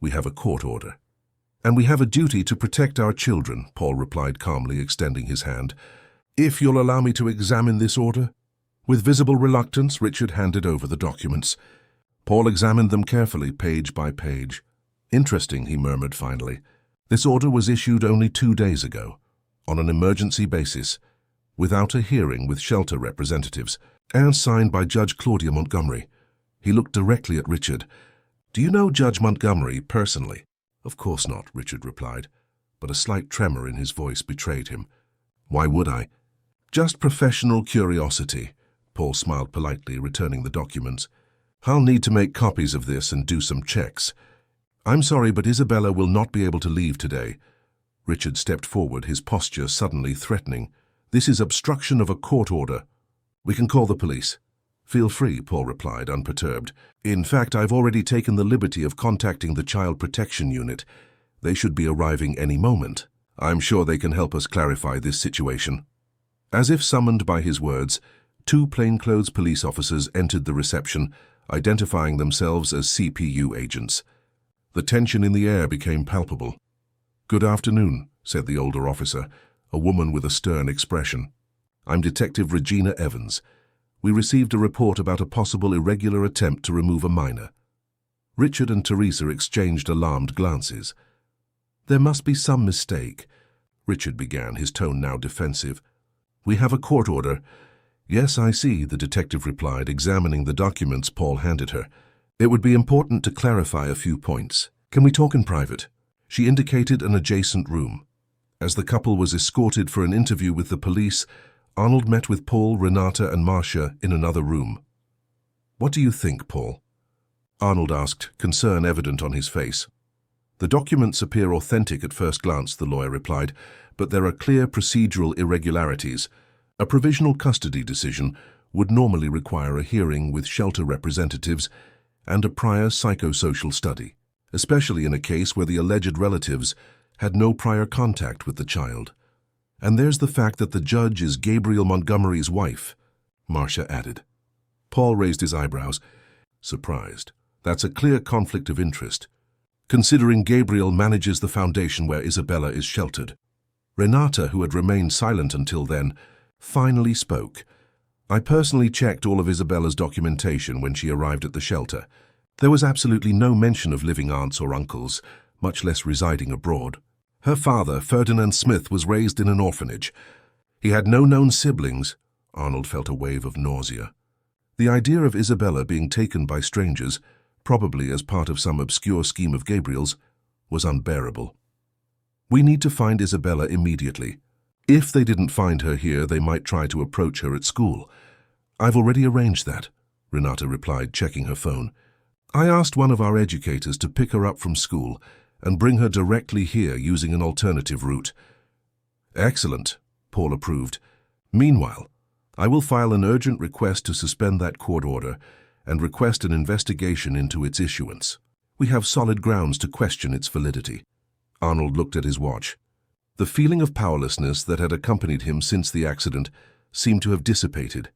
We have a court order. And we have a duty to protect our children, Paul replied calmly, extending his hand. If you'll allow me to examine this order? With visible reluctance, Richard handed over the documents. Paul examined them carefully, page by page. Interesting, he murmured finally. This order was issued only 2 days ago, on an emergency basis, without a hearing with shelter representatives, and signed by Judge Claudia Montgomery. He looked directly at Richard. Do you know Judge Montgomery personally? Of course not, Richard replied, but a slight tremor in his voice betrayed him. Why would I? Just professional curiosity, Paul smiled politely, returning the documents. I'll need to make copies of this and do some checks. I'm sorry, but Isabella will not be able to leave today. Richard stepped forward, his posture suddenly threatening. This is obstruction of a court order. We can call the police. Feel free, Paul replied, unperturbed. In fact, I've already taken the liberty of contacting the Child Protection Unit. They should be arriving any moment. I'm sure they can help us clarify this situation. As if summoned by his words, 2 plainclothes police officers entered the reception, identifying themselves as CPU agents. The tension in the air became palpable. Good afternoon, said the older officer, a woman with a stern expression. I'm Detective Regina Evans. We received a report about a possible irregular attempt to remove a minor. Richard and Teresa exchanged alarmed glances. There must be some mistake, Richard began, his tone now defensive. We have a court order. Yes, I see, the detective replied, examining the documents Paul handed her. It would be important to clarify a few points. Can we talk in private? She indicated an adjacent room. As the couple was escorted for an interview with the police, Arnold met with Paul, Renata, and Marcia in another room. What do you think, Paul? Arnold asked, concern evident on his face. The documents appear authentic at first glance, the lawyer replied, but there are clear procedural irregularities. A provisional custody decision would normally require a hearing with shelter representatives and a prior psychosocial study, especially in a case where the alleged relatives had no prior contact with the child. And there's the fact that the judge is Gabriel Montgomery's wife, Marcia added. Paul raised his eyebrows, surprised. That's a clear conflict of interest, considering Gabriel manages the foundation where Isabella is sheltered. Renata, who had remained silent until then, finally spoke. I personally checked all of Isabella's documentation when she arrived at the shelter. There was absolutely no mention of living aunts or uncles, much less residing abroad. Her father, Ferdinand Smith, was raised in an orphanage. He had no known siblings. Arnold felt a wave of nausea. The idea of Isabella being taken by strangers, probably as part of some obscure scheme of Gabriel's, was unbearable. We need to find Isabella immediately. If they didn't find her here, they might try to approach her at school. I've already arranged that, Renata replied, checking her phone. I asked one of our educators to pick her up from school and bring her directly here using an alternative route. Excellent, Paul approved. Meanwhile, I will file an urgent request to suspend that court order and request an investigation into its issuance. We have solid grounds to question its validity. Arnold looked at his watch. The feeling of powerlessness that had accompanied him since the accident seemed to have dissipated,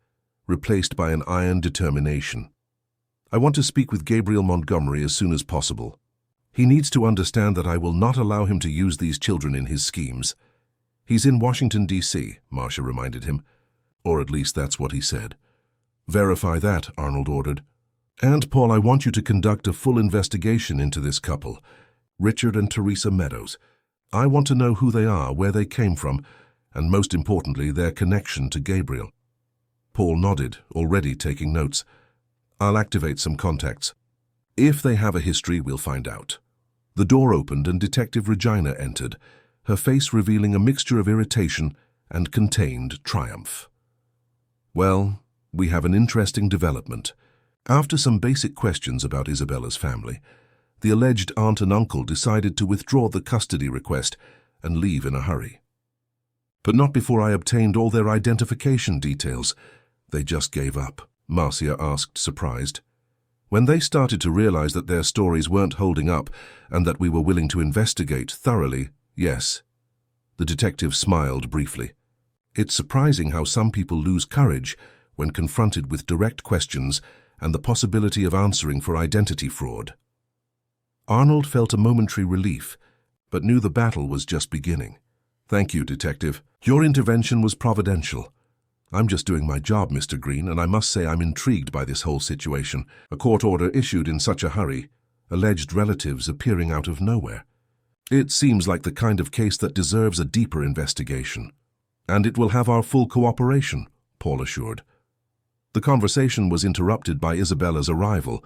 replaced by an iron determination. I want to speak with Gabriel Montgomery as soon as possible. He needs to understand that I will not allow him to use these children in his schemes. He's in Washington, D.C., Marcia reminded him. Or at least that's what he said. Verify that, Arnold ordered. And, Paul, I want you to conduct a full investigation into this couple, Richard and Teresa Meadows. I want to know who they are, where they came from, and most importantly, their connection to Gabriel. Paul nodded, already taking notes. I'll activate some contacts. If they have a history, we'll find out. The door opened and Detective Regina entered, her face revealing a mixture of irritation and contained triumph. Well, we have an interesting development. After some basic questions about Isabella's family, the alleged aunt and uncle decided to withdraw the custody request and leave in a hurry. But not before I obtained all their identification details. They just gave up, Marcia asked, surprised. When they started to realize that their stories weren't holding up and that we were willing to investigate thoroughly, yes. The detective smiled briefly. It's surprising how some people lose courage when confronted with direct questions and the possibility of answering for identity fraud. Arnold felt a momentary relief, but knew the battle was just beginning. Thank you, Detective. Your intervention was providential. I'm just doing my job, Mr. Green, and I must say I'm intrigued by this whole situation. A court order issued in such a hurry, alleged relatives appearing out of nowhere. It seems like the kind of case that deserves a deeper investigation. And it will have our full cooperation, Paul assured. The conversation was interrupted by Isabella's arrival,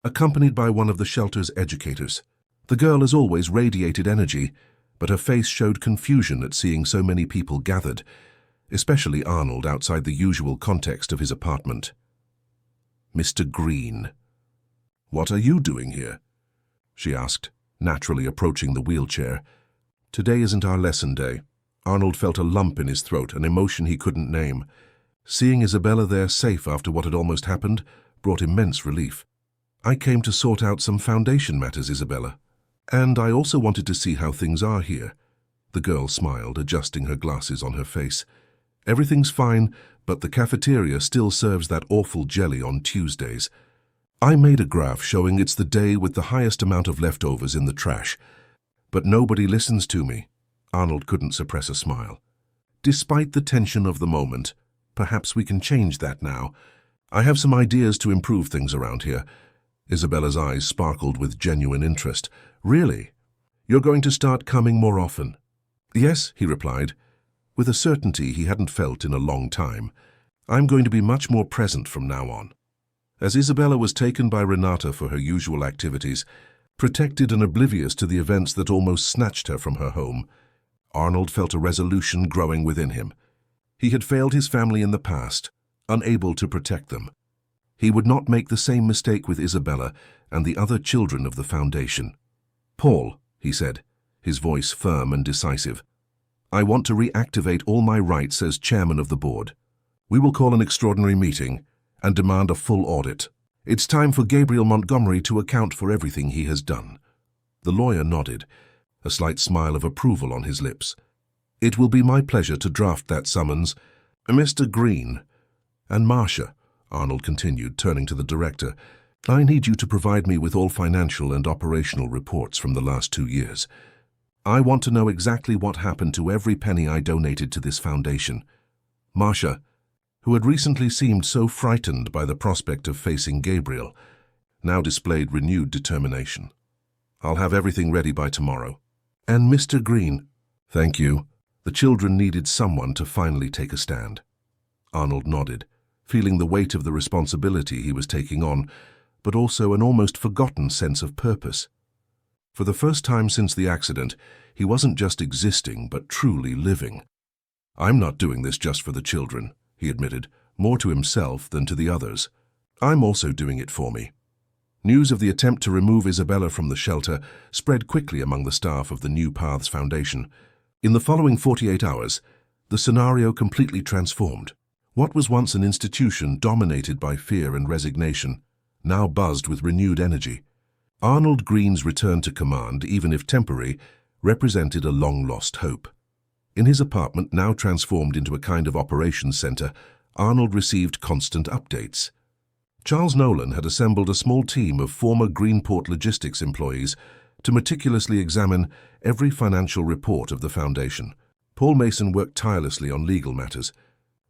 accompanied by one of the shelter's educators. The girl as always radiated energy, but her face showed confusion at seeing so many people gathered, especially Arnold outside the usual context of his apartment. Mr. Green. What are you doing here? She asked, naturally approaching the wheelchair. Today isn't our lesson day. Arnold felt a lump in his throat, an emotion he couldn't name. Seeing Isabella there safe after what had almost happened brought immense relief. I came to sort out some foundation matters, Isabella. And I also wanted to see how things are here. The girl smiled, adjusting her glasses on her face. Everything's fine, but the cafeteria still serves that awful jelly on Tuesdays. I made a graph showing it's the day with the highest amount of leftovers in the trash. But nobody listens to me. Arnold couldn't suppress a smile. Despite the tension of the moment, perhaps we can change that now. I have some ideas to improve things around here. Isabella's eyes sparkled with genuine interest. Really? You're going to start coming more often? Yes, he replied, with a certainty he hadn't felt in a long time. I'm going to be much more present from now on. As Isabella was taken by Renata for her usual activities, protected and oblivious to the events that almost snatched her from her home, Arnold felt a resolution growing within him. He had failed his family in the past, unable to protect them. He would not make the same mistake with Isabella and the other children of the Foundation. Paul, he said, his voice firm and decisive, I want to reactivate all my rights as chairman of the board. We will call an extraordinary meeting and demand a full audit. It's time for Gabriel Montgomery to account for everything he has done. The lawyer nodded, a slight smile of approval on his lips. It will be my pleasure to draft that summons. Mr. Green. And Marcia, Arnold continued, turning to the director, I need you to provide me with all financial and operational reports from the last 2 years. I want to know exactly what happened to every penny I donated to this foundation. Marcia, who had recently seemed so frightened by the prospect of facing Gabriel, now displayed renewed determination. I'll have everything ready by tomorrow. And Mr. Green. Thank you. The children needed someone to finally take a stand. Arnold nodded, feeling the weight of the responsibility he was taking on, but also an almost forgotten sense of purpose. For the first time since the accident, he wasn't just existing, but truly living. I'm not doing this just for the children, he admitted, more to himself than to the others. I'm also doing it for me. News of the attempt to remove Isabella from the shelter spread quickly among the staff of the New Paths Foundation. In the following 48 hours, the scenario completely transformed. What was once an institution dominated by fear and resignation now buzzed with renewed energy. Arnold Green's return to command, even if temporary, represented a long-lost hope. In his apartment, now transformed into a kind of operations center, Arnold received constant updates. Charles Nolan had assembled a small team of former Greenport logistics employees to meticulously examine every financial report of the foundation. Paul Mason worked tirelessly on legal matters,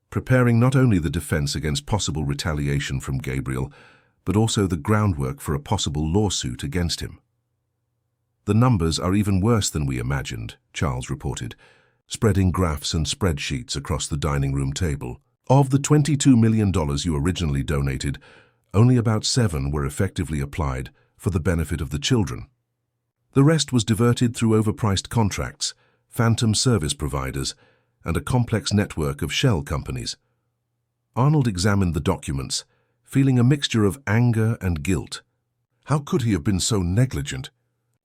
preparing not only the defense against possible retaliation from Gabriel, but also the groundwork for a possible lawsuit against him. "The numbers are even worse than we imagined," Charles reported, spreading graphs and spreadsheets across the dining room table. "Of the $22 million you originally donated, only about $7 were effectively applied for the benefit of the children. The rest was diverted through overpriced contracts, phantom service providers, and a complex network of shell companies." Arnold examined the documents, feeling a mixture of anger and guilt. How could he have been so negligent?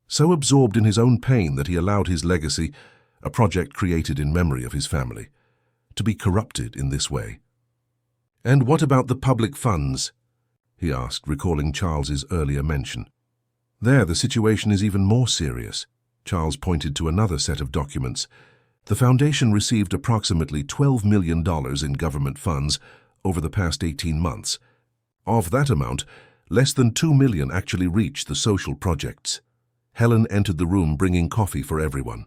So absorbed in his own pain that he allowed his legacy, a project created in memory of his family, to be corrupted in this way. "And what about the public funds?" he asked, recalling Charles's earlier mention. "There, the situation is even more serious." Charles pointed to another set of documents. The foundation received approximately $12 million in government funds over the past 18 months. Of that amount, less than $2 million actually reached the social projects. Helen entered the room bringing coffee for everyone.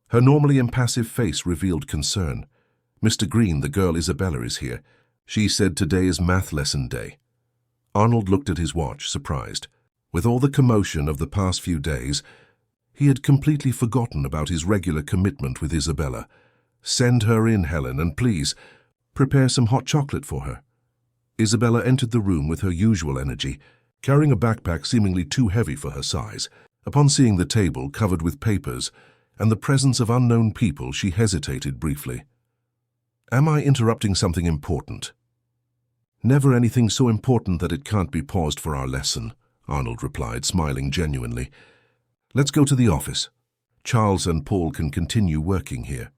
Her normally impassive face revealed concern. "Mr. Green, the girl Isabella is here. She said today is math lesson day." Arnold looked at his watch, surprised. With all the commotion of the past few days, he had completely forgotten about his regular commitment with Isabella. "Send her in, Helen, and please, prepare some hot chocolate for her." Isabella entered the room with her usual energy, carrying a backpack seemingly too heavy for her size. Upon seeing the table covered with papers and the presence of unknown people, she hesitated briefly. "Am I interrupting something important?" "Never anything so important that it can't be paused for our lesson," Arnold replied, smiling genuinely. "Let's go to the office. Charles and Paul can continue working here."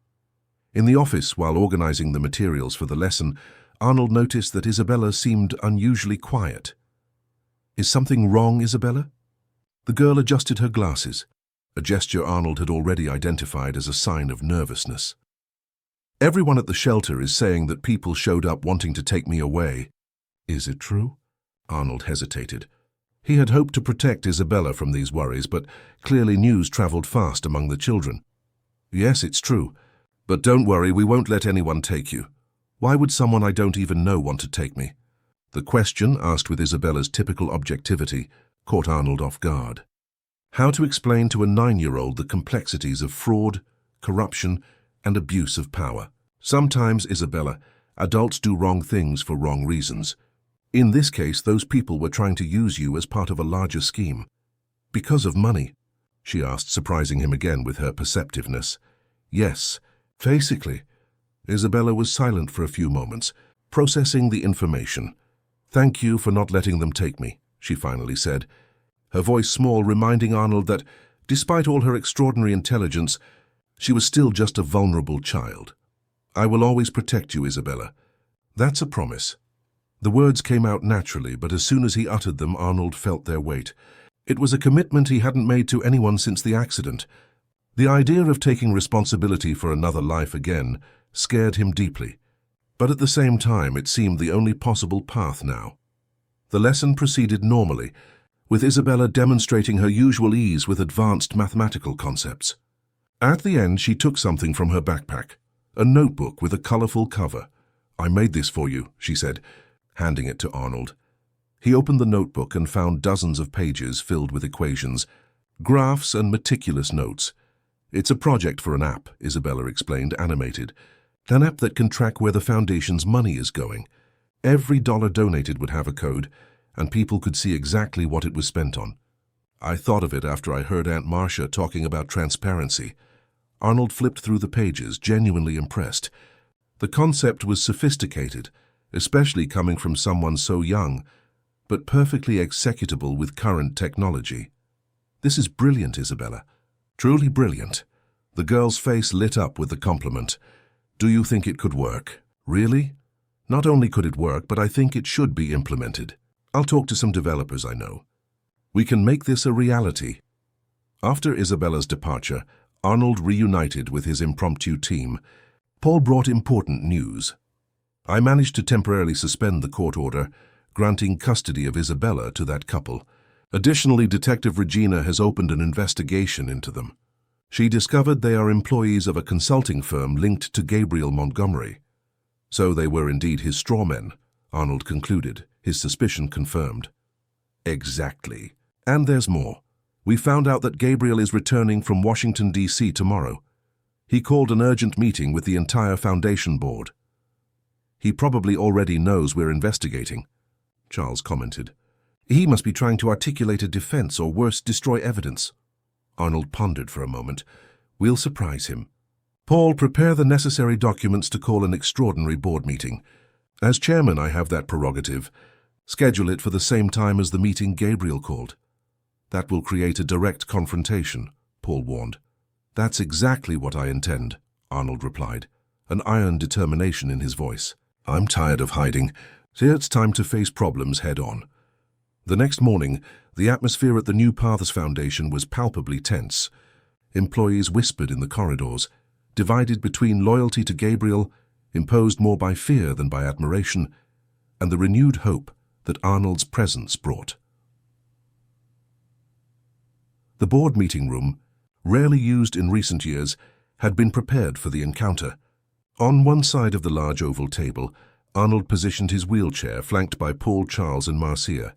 In the office, while organizing the materials for the lesson, Arnold noticed that Isabella seemed unusually quiet. "Is something wrong, Isabella?" The girl adjusted her glasses, a gesture Arnold had already identified as a sign of nervousness. "Everyone at the shelter is saying that people showed up wanting to take me away." "Is it true?" Arnold hesitated. He had hoped to protect Isabella from these worries, but clearly news traveled fast among the children. "Yes, it's true. But don't worry, we won't let anyone take you. Why would someone I don't even know want to take me?" The question, asked with Isabella's typical objectivity, caught Arnold off guard. How to explain to a 9-year-old the complexities of fraud, corruption, and abuse of power? "Sometimes, Isabella, adults do wrong things for wrong reasons. In this case, those people were trying to use you as part of a larger scheme." "Because of money?" she asked, surprising him again with her perceptiveness. "Yes, basically." Isabella was silent for a few moments, processing the information. "Thank you for not letting them take me," she finally said, her voice small, reminding Arnold that, despite all her extraordinary intelligence, she was still just a vulnerable child. "I will always protect you, Isabella. That's a promise." The words came out naturally, but as soon as he uttered them, Arnold felt their weight. It was a commitment he hadn't made to anyone since the accident. The idea of taking responsibility for another life again scared him deeply, but at the same time it seemed the only possible path now. The lesson proceeded normally, with Isabella demonstrating her usual ease with advanced mathematical concepts. At the end, she took something from her backpack, a notebook with a colorful cover. "I made this for you," she said, handing it to Arnold. He opened the notebook and found dozens of pages filled with equations, graphs, and meticulous notes. "It's a project for an app," Isabella explained, animated. "An app that can track where the foundation's money is going. Every dollar donated would have a code, and people could see exactly what it was spent on." "I thought of it after I heard Aunt Marcia talking about transparency." Arnold flipped through the pages, genuinely impressed. The concept was sophisticated, especially coming from someone so young, but perfectly executable with current technology. This is brilliant, Isabella. Truly brilliant. The girl's face lit up with the compliment. Do you think it could work? Really? Not only could it work, but I think it should be implemented. I'll talk to some developers I know. We can make this a reality. After Isabella's departure, Arnold reunited with his impromptu team. Paul brought important news. I managed to temporarily suspend the court order, granting custody of Isabella to that couple. Additionally, Detective Regina has opened an investigation into them. She discovered they are employees of a consulting firm linked to Gabriel Montgomery. So they were indeed his strawmen, Arnold concluded, his suspicion confirmed. Exactly. And there's more. We found out that Gabriel is returning from Washington, D.C. tomorrow. He called an urgent meeting with the entire Foundation board. He probably already knows we're investigating, Charles commented. He must be trying to articulate a defense or worse, destroy evidence. Arnold pondered for a moment. We'll surprise him. Paul, prepare the necessary documents to call an extraordinary board meeting. As chairman, I have that prerogative. Schedule it for the same time as the meeting Gabriel called. That will create a direct confrontation, Paul warned. That's exactly what I intend, Arnold replied, an iron determination in his voice. I'm tired of hiding, so it's time to face problems head-on. The next morning, the atmosphere at the New Paths Foundation was palpably tense. Employees whispered in the corridors, divided between loyalty to Gabriel, imposed more by fear than by admiration, and the renewed hope that Arnold's presence brought. The board meeting room, rarely used in recent years, had been prepared for the encounter. On one side of the large oval table, Arnold positioned his wheelchair, flanked by Paul, Charles, and Marcia.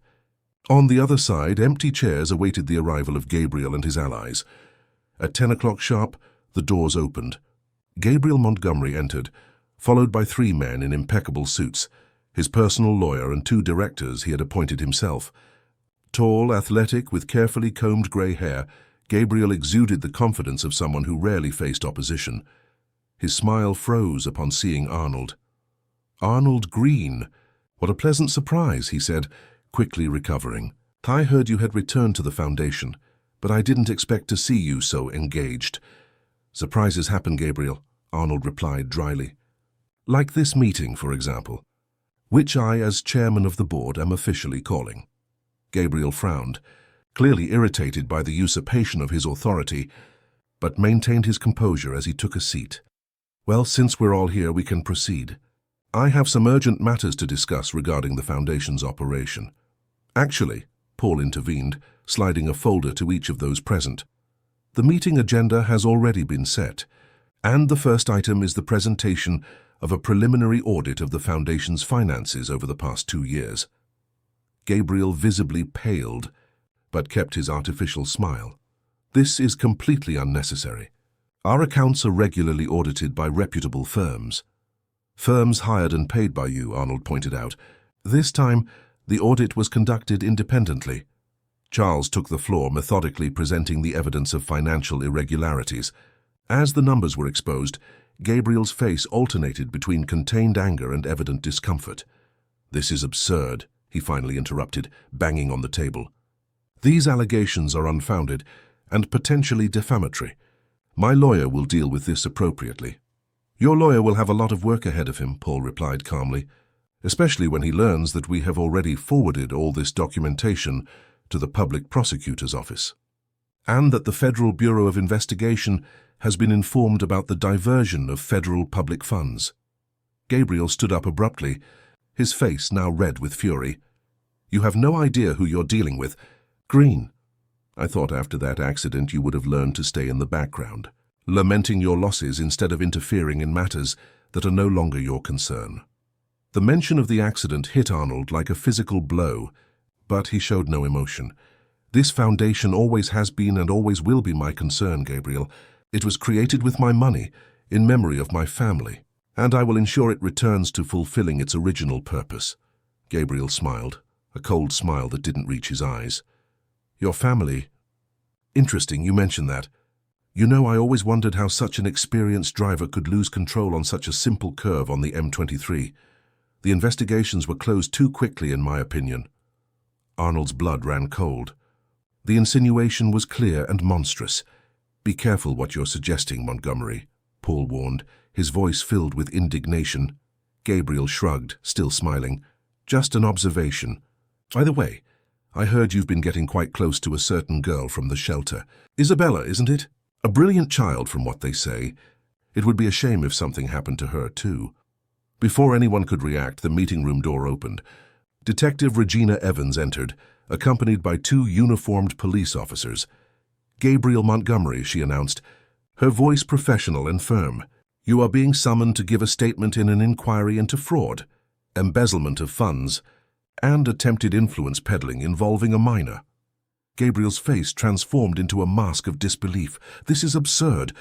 On the other side, empty chairs awaited the arrival of Gabriel and his allies. At 10 o'clock sharp, the doors opened. Gabriel Montgomery entered, followed by 3 men in impeccable suits, his personal lawyer and 2 directors he had appointed himself. Tall, athletic, with carefully combed grey hair, Gabriel exuded the confidence of someone who rarely faced opposition. His smile froze upon seeing Arnold. Arnold Green! What a pleasant surprise, he said, quickly recovering. I heard you had returned to the Foundation, but I didn't expect to see you so engaged. Surprises happen, Gabriel, Arnold replied dryly. Like this meeting, for example, which I, as chairman of the board, am officially calling. Gabriel frowned, clearly irritated by the usurpation of his authority, but maintained his composure as he took a seat. Well, since we're all here, we can proceed. I have some urgent matters to discuss regarding the Foundation's operation. Actually, Paul intervened, sliding a folder to each of those present. The meeting agenda has already been set, and the first item is the presentation of a preliminary audit of the Foundation's finances over the past 2 years. Gabriel visibly paled, but kept his artificial smile. This is completely unnecessary. Our accounts are regularly audited by reputable firms. Firms hired and paid by you, Arnold pointed out. This time, the audit was conducted independently. Charles took the floor, methodically presenting the evidence of financial irregularities. As the numbers were exposed, Gabriel's face alternated between contained anger and evident discomfort. This is absurd, he finally interrupted, banging on the table. These allegations are unfounded and potentially defamatory. My lawyer will deal with this appropriately. Your lawyer will have a lot of work ahead of him, Paul replied calmly, especially when he learns that we have already forwarded all this documentation to the public prosecutor's office, and that the Federal Bureau of Investigation has been informed about the diversion of federal public funds. Gabriel stood up abruptly, his face now red with fury. You have no idea who you're dealing with. Green, I thought after that accident you would have learned to stay in the background, lamenting your losses instead of interfering in matters that are no longer your concern. The mention of the accident hit Arnold like a physical blow, but he showed no emotion. This foundation always has been and always will be my concern, Gabriel. It was created with my money, in memory of my family, and I will ensure it returns to fulfilling its original purpose. Gabriel smiled, a cold smile that didn't reach his eyes. Your family? Interesting you mention that. You know, I always wondered how such an experienced driver could lose control on such a simple curve on the M23. The investigations were closed too quickly, in my opinion. Arnold's blood ran cold. The insinuation was clear and monstrous. "Be careful what you're suggesting, Montgomery," Paul warned, his voice filled with indignation. Gabriel shrugged, still smiling. "Just an observation. By the way, I heard you've been getting quite close to a certain girl from the shelter. Isabella, isn't it? A brilliant child from what they say. It would be a shame if something happened to her too." Before anyone could react, the meeting room door opened. Detective Regina Evans entered, accompanied by 2 uniformed police officers. "Gabriel Montgomery," she announced, her voice professional and firm. "You are being summoned to give a statement in an inquiry into fraud, embezzlement of funds, and attempted influence peddling involving a minor." Gabriel's face transformed into a mask of disbelief. "This is absurd.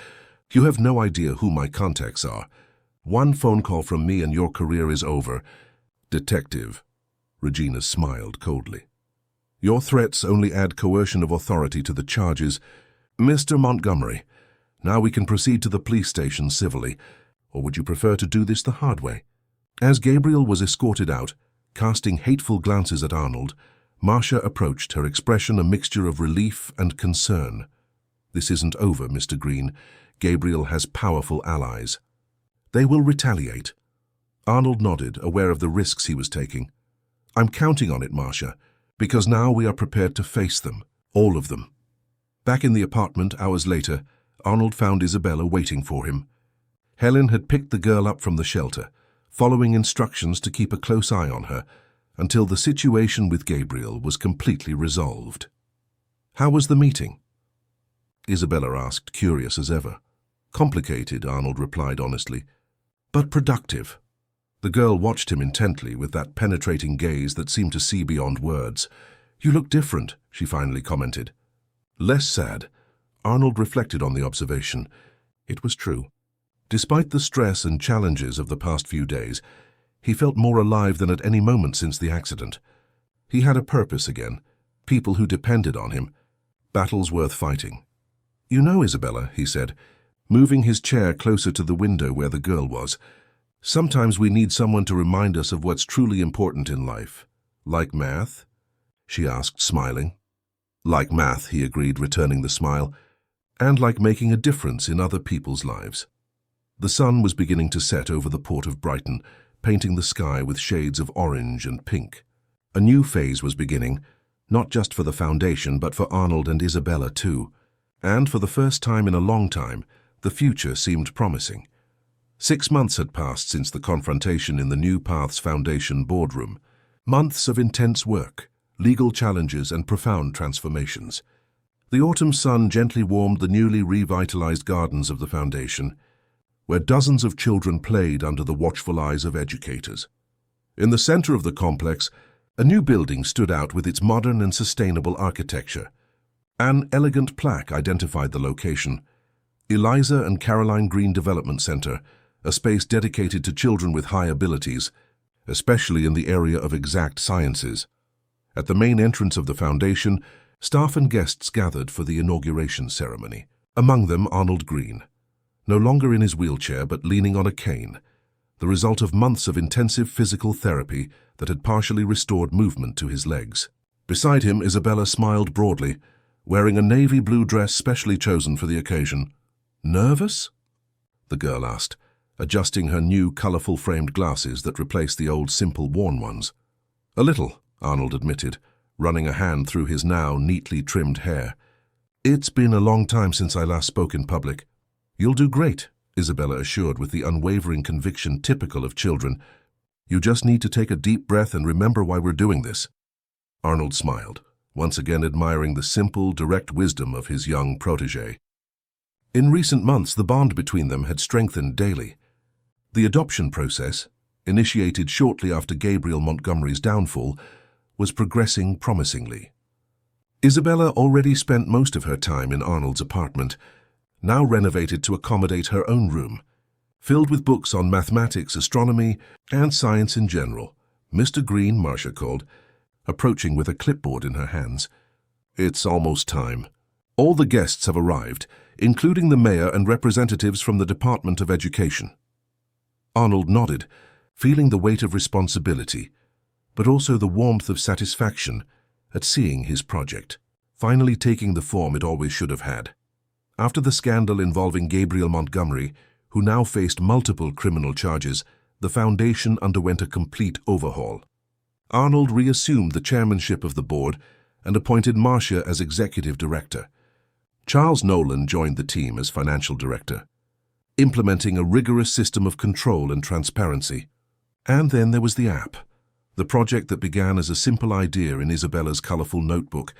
You have no idea who my contacts are. One phone call from me and your career is over." "Detective," Regina smiled coldly, "your threats only add coercion of authority to the charges. Mr. Montgomery, now we can proceed to the police station civilly, or would you prefer to do this the hard way?" As Gabriel was escorted out, casting hateful glances at Arnold, Marcia approached, her expression a mixture of relief and concern. "This isn't over, Mr. Green. Gabriel has powerful allies. They will retaliate." Arnold nodded, aware of the risks he was taking. "I'm counting on it, Marcia, because now we are prepared to face them, all of them." Back in the apartment, hours later, Arnold found Isabella waiting for him. Helen had picked the girl up from the shelter, following instructions to keep a close eye on her, until the situation with Gabriel was completely resolved. "How was the meeting?" Isabella asked, curious as ever. "Complicated," Arnold replied honestly, "but productive." The girl watched him intently with that penetrating gaze that seemed to see beyond words. "You look different," she finally commented. "Less sad." Arnold reflected on the observation. It was true. Despite the stress and challenges of the past few days, he felt more alive than at any moment since the accident. He had a purpose again, people who depended on him, battles worth fighting. "You know, Isabella," he said, moving his chair closer to the window where the girl was, "sometimes we need someone to remind us of what's truly important in life." "Like math?" she asked, smiling. "Like math," he agreed, returning the smile, "and like making a difference in other people's lives." The sun was beginning to set over the port of Brighton, painting the sky with shades of orange and pink. A new phase was beginning, not just for the foundation, but for Arnold and Isabella too. And for the first time in a long time, the future seemed promising. 6 months had passed since the confrontation in the New Paths Foundation boardroom. Months of intense work, legal challenges, and profound transformations. The autumn sun gently warmed the newly revitalized gardens of the foundation, where dozens of children played under the watchful eyes of educators. In the center of the complex, a new building stood out with its modern and sustainable architecture. An elegant plaque identified the location: Eliza and Caroline Green Development Center, a space dedicated to children with high abilities, especially in the area of exact sciences. At the main entrance of the foundation, staff and guests gathered for the inauguration ceremony. Among them, Arnold Green, no longer in his wheelchair but leaning on a cane, the result of months of intensive physical therapy that had partially restored movement to his legs. Beside him, Isabella smiled broadly, wearing a navy blue dress specially chosen for the occasion. "Nervous?" the girl asked, adjusting her new colorful framed glasses that replaced the old simple worn ones. "A little," Arnold admitted, running a hand through his now neatly trimmed hair. "It's been a long time since I last spoke in public." "You'll do great," Isabella assured with the unwavering conviction typical of children. "You just need to take a deep breath and remember why we're doing this." Arnold smiled, once again admiring the simple, direct wisdom of his young protégé. In recent months, the bond between them had strengthened daily. The adoption process, initiated shortly after Gabriel Montgomery's downfall, was progressing promisingly. Isabella already spent most of her time in Arnold's apartment, now renovated to accommodate her own room, filled with books on mathematics, astronomy, and science in general. "Mr. Green," Marcia called, approaching with a clipboard in her hands. "It's almost time. All the guests have arrived, including the mayor and representatives from the Department of Education." Arnold nodded, feeling the weight of responsibility, but also the warmth of satisfaction. at seeing his project finally taking the form it always should have had. After the scandal involving Gabriel Montgomery, who now faced multiple criminal charges, the foundation underwent a complete overhaul. Arnold reassumed the chairmanship of the board and appointed Marcia as executive director. Charles Nolan joined the team as financial director, implementing a rigorous system of control and transparency. And then there was the app, the project that began as a simple idea in Isabella's colorful notebook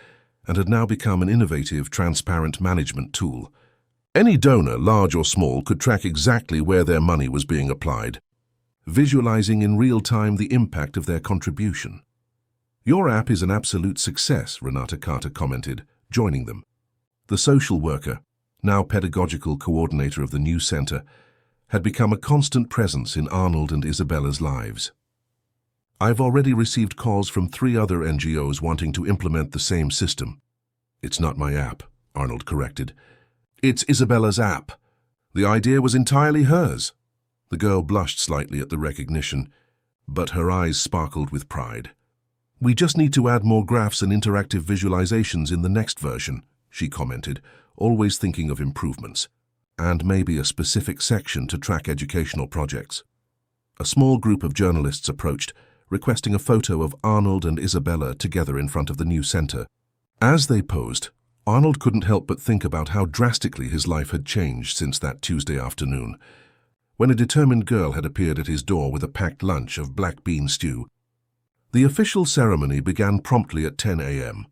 and had now become an innovative, transparent management tool. Any donor, large or small, could track exactly where their money was being applied, visualizing in real time the impact of their contribution. "Your app is an absolute success," Renata Carter commented, joining them. The social worker, now pedagogical coordinator of the new center, had become a constant presence in Arnold and Isabella's lives. "I've already received calls from 3 other NGOs wanting to implement the same system." "It's not my app," Arnold corrected. "It's Isabella's app. The idea was entirely hers." The girl blushed slightly at the recognition, but her eyes sparkled with pride. "We just need to add more graphs and interactive visualizations in the next version," she commented, always thinking of improvements. "And maybe a specific section to track educational projects." A small group of journalists approached, requesting a photo of Arnold and Isabella together in front of the new center. As they posed, Arnold couldn't help but think about how drastically his life had changed since that Tuesday afternoon, when a determined girl had appeared at his door with a packed lunch of black bean stew. The official ceremony began promptly at 10 a.m.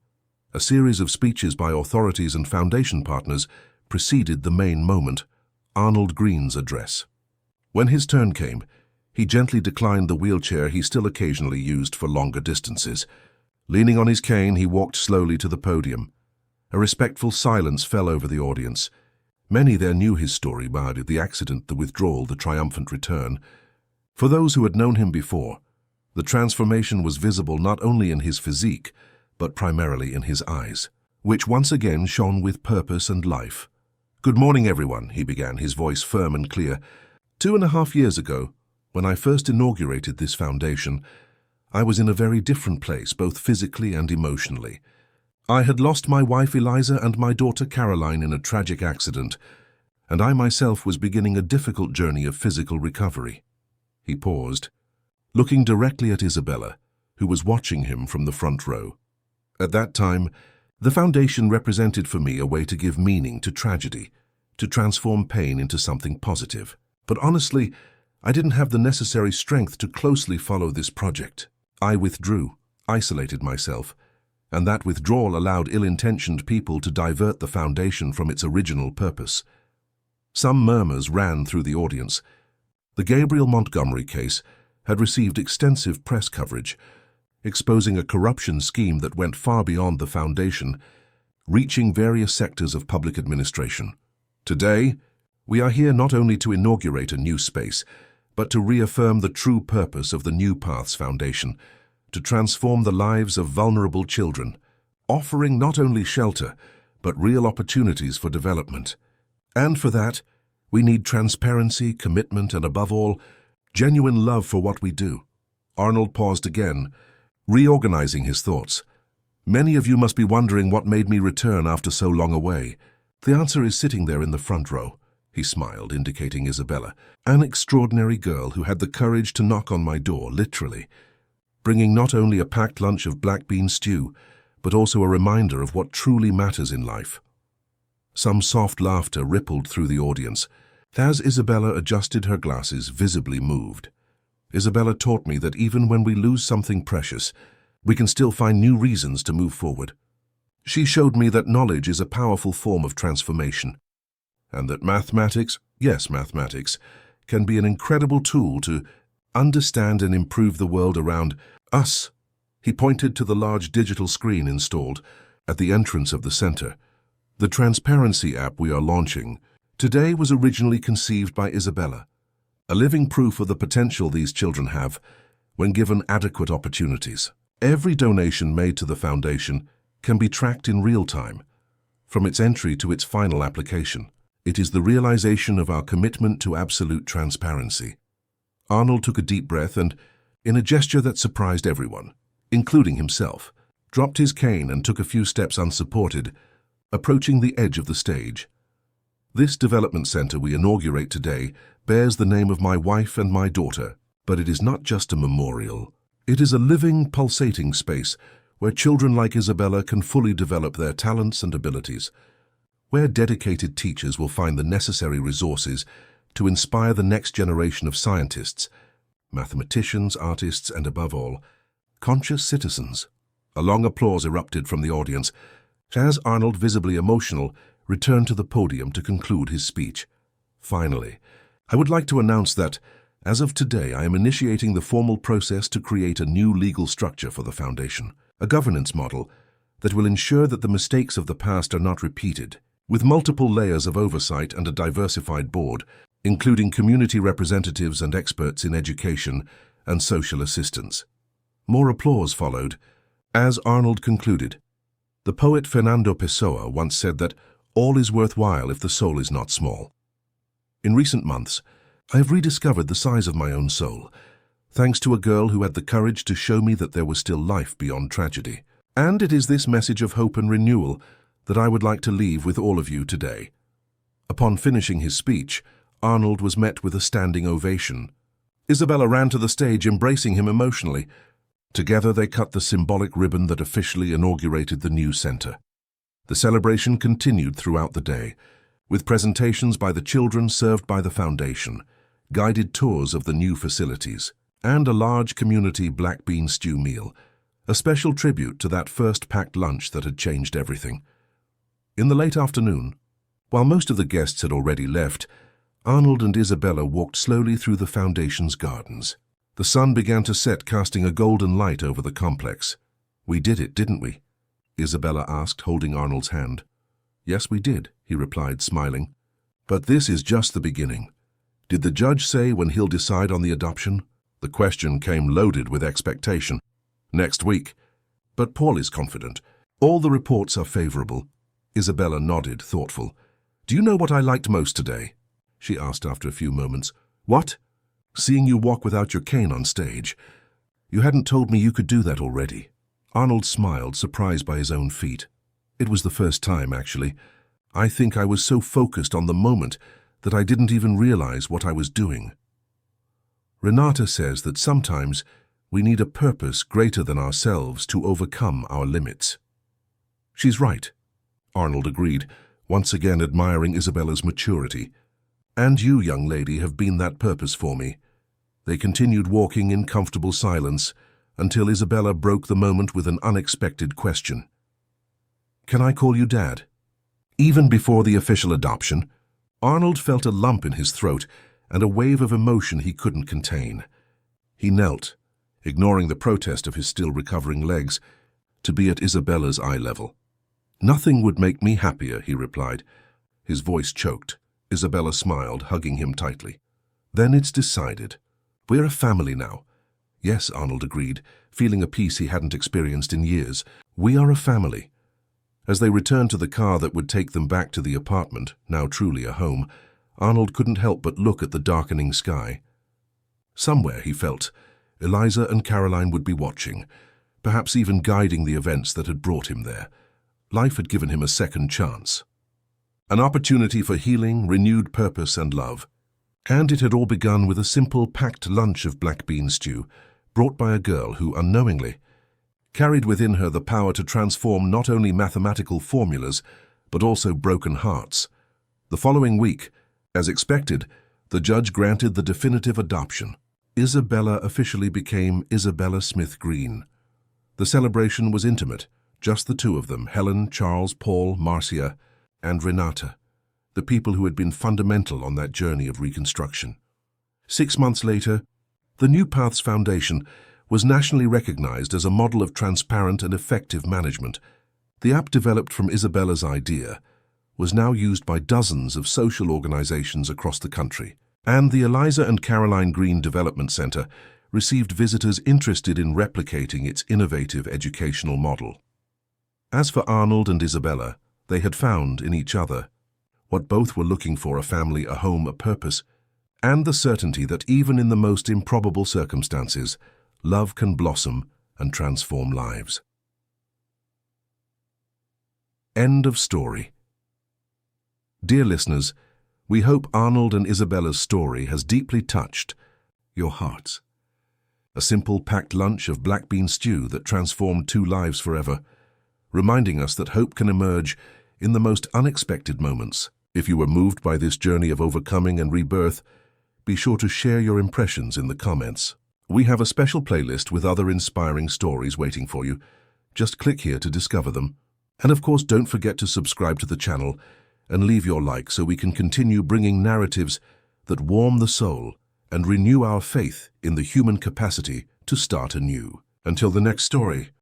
A series of speeches by authorities and foundation partners preceded the main moment, Arnold Green's address. When his turn came, he gently declined the wheelchair he still occasionally used for longer distances. Leaning on his cane, he walked slowly to the podium. A respectful silence fell over the audience. Many there knew his story, the accident, the withdrawal, the triumphant return. For those who had known him before, the transformation was visible not only in his physique, but primarily in his eyes, which once again shone with purpose and life. "Good morning, everyone," he began, his voice firm and clear. 2.5 years ago, when I first inaugurated this foundation, I was in a very different place, both physically and emotionally. I had lost my wife Eliza and my daughter Caroline in a tragic accident, and I myself was beginning a difficult journey of physical recovery. He paused, looking directly at Isabella, who was watching him from the front row. At that time, the foundation represented for me a way to give meaning to tragedy, to transform pain into something positive. But honestly, I didn't have the necessary strength to closely follow this project. I withdrew, isolated myself, and that withdrawal allowed ill-intentioned people to divert the foundation from its original purpose. Some murmurs ran through the audience. The Gabriel Montgomery case had received extensive press coverage, exposing a corruption scheme that went far beyond the foundation, reaching various sectors of public administration. Today, we are here not only to inaugurate a new space, but to reaffirm the true purpose of the New Paths Foundation, to transform the lives of vulnerable children, offering not only shelter, but real opportunities for development. And for that, we need transparency, commitment, and above all, genuine love for what we do. Arnold paused again, reorganizing his thoughts. "Many of you must be wondering what made me return after so long away. The answer is sitting there in the front row." He smiled, indicating Isabella, an extraordinary girl who had the courage to knock on my door, literally, bringing not only a packed lunch of black bean stew, but also a reminder of what truly matters in life. Some soft laughter rippled through the audience. As Isabella adjusted her glasses, visibly moved. Isabella taught me that even when we lose something precious, we can still find new reasons to move forward. She showed me that knowledge is a powerful form of transformation, and that mathematics, yes, mathematics, can be an incredible tool to understand and improve the world around us. He pointed to the large digital screen installed at the entrance of the center. The transparency app we are launching today was originally conceived by Isabella, a living proof of the potential these children have when given adequate opportunities. Every donation made to the foundation can be tracked in real time, from its entry to its final application. It is the realization of our commitment to absolute transparency. Arnold took a deep breath and, in a gesture that surprised everyone, including himself, dropped his cane and took a few steps unsupported, approaching the edge of the stage. This development center we inaugurate today bears the name of my wife and my daughter, but it is not just a memorial. It is a living, pulsating space where children like Isabella can fully develop their talents and abilities, where dedicated teachers will find the necessary resources to inspire the next generation of scientists, mathematicians, artists, and above all, conscious citizens. A long applause erupted from the audience as Arnold, visibly emotional, returned to the podium to conclude his speech. Finally, I would like to announce that, as of today, I am initiating the formal process to create a new legal structure for the Foundation, a governance model that will ensure that the mistakes of the past are not repeated, with multiple layers of oversight and a diversified board, including community representatives and experts in education and social assistance. More applause followed, as Arnold concluded. The poet Fernando Pessoa once said that all is worthwhile if the soul is not small. In recent months, I have rediscovered the size of my own soul, thanks to a girl who had the courage to show me that there was still life beyond tragedy. And it is this message of hope and renewal that I would like to leave with all of you today. Upon finishing his speech, Arnold was met with a standing ovation. Isabella ran to the stage, embracing him emotionally. Together they cut the symbolic ribbon that officially inaugurated the new center. The celebration continued throughout the day, with presentations by the children served by the Foundation, guided tours of the new facilities, and a large community black bean stew meal, a special tribute to that first packed lunch that had changed everything. In the late afternoon, while most of the guests had already left, Arnold and Isabella walked slowly through the Foundation's gardens. The sun began to set, casting a golden light over the complex. "We did it, didn't we?" Isabella asked, holding Arnold's hand. "Yes, we did," he replied, smiling. "But this is just the beginning. Did the judge say when he'll decide on the adoption?" The question came loaded with expectation. "Next week. But Paul is confident. All the reports are favorable." Isabella nodded, thoughtful. "Do you know what I liked most today?" she asked after a few moments. "What?" "Seeing you walk without your cane on stage. You hadn't told me you could do that already." Arnold smiled, surprised by his own feat. "It was the first time, actually. I think I was so focused on the moment that I didn't even realize what I was doing." Renata says that sometimes we need a purpose greater than ourselves to overcome our limits. "She's right," Arnold agreed, once again admiring Isabella's maturity. "And you, young lady, have been that purpose for me." They continued walking in comfortable silence until Isabella broke the moment with an unexpected question. "Can I call you Dad?" Even before the official adoption, Arnold felt a lump in his throat and a wave of emotion he couldn't contain. He knelt, ignoring the protest of his still recovering legs, to be at Isabella's eye level. "Nothing would make me happier," he replied. His voice choked. Isabella smiled, hugging him tightly. "Then it's decided. We're a family now." "Yes," Arnold agreed, feeling a peace he hadn't experienced in years. "We are a family." As they returned to the car that would take them back to the apartment, now truly a home, Arnold couldn't help but look at the darkening sky. Somewhere, he felt, Eliza and Caroline would be watching, perhaps even guiding the events that had brought him there. Life had given him a second chance. An opportunity for healing, renewed purpose and love. And it had all begun with a simple packed lunch of black bean stew, brought by a girl who, unknowingly, carried within her the power to transform not only mathematical formulas, but also broken hearts. The following week, as expected, the judge granted the definitive adoption. Isabella officially became Isabella Smith Green. The celebration was intimate, just the two of them, Helen, Charles, Paul, Marcia, and Renata, the people who had been fundamental on that journey of reconstruction. 6 months later, the New Paths Foundation was nationally recognized as a model of transparent and effective management. The app, developed from Isabella's idea, was now used by dozens of social organizations across the country, and the Eliza and Caroline Green Development Center received visitors interested in replicating its innovative educational model. As for Arnold and Isabella, they had found in each other what both were looking for: a family, a home, a purpose, and the certainty that even in the most improbable circumstances, love can blossom and transform lives. End of story. Dear listeners, we hope Arnold and Isabella's story has deeply touched your hearts. A simple packed lunch of black bean stew that transformed two lives forever, reminding us that hope can emerge in the most unexpected moments. If you were moved by this journey of overcoming and rebirth, be sure to share your impressions in the comments. We have a special playlist with other inspiring stories waiting for you. Just click here to discover them. And of course, don't forget to subscribe to the channel and leave your like so we can continue bringing narratives that warm the soul and renew our faith in the human capacity to start anew. Until the next story,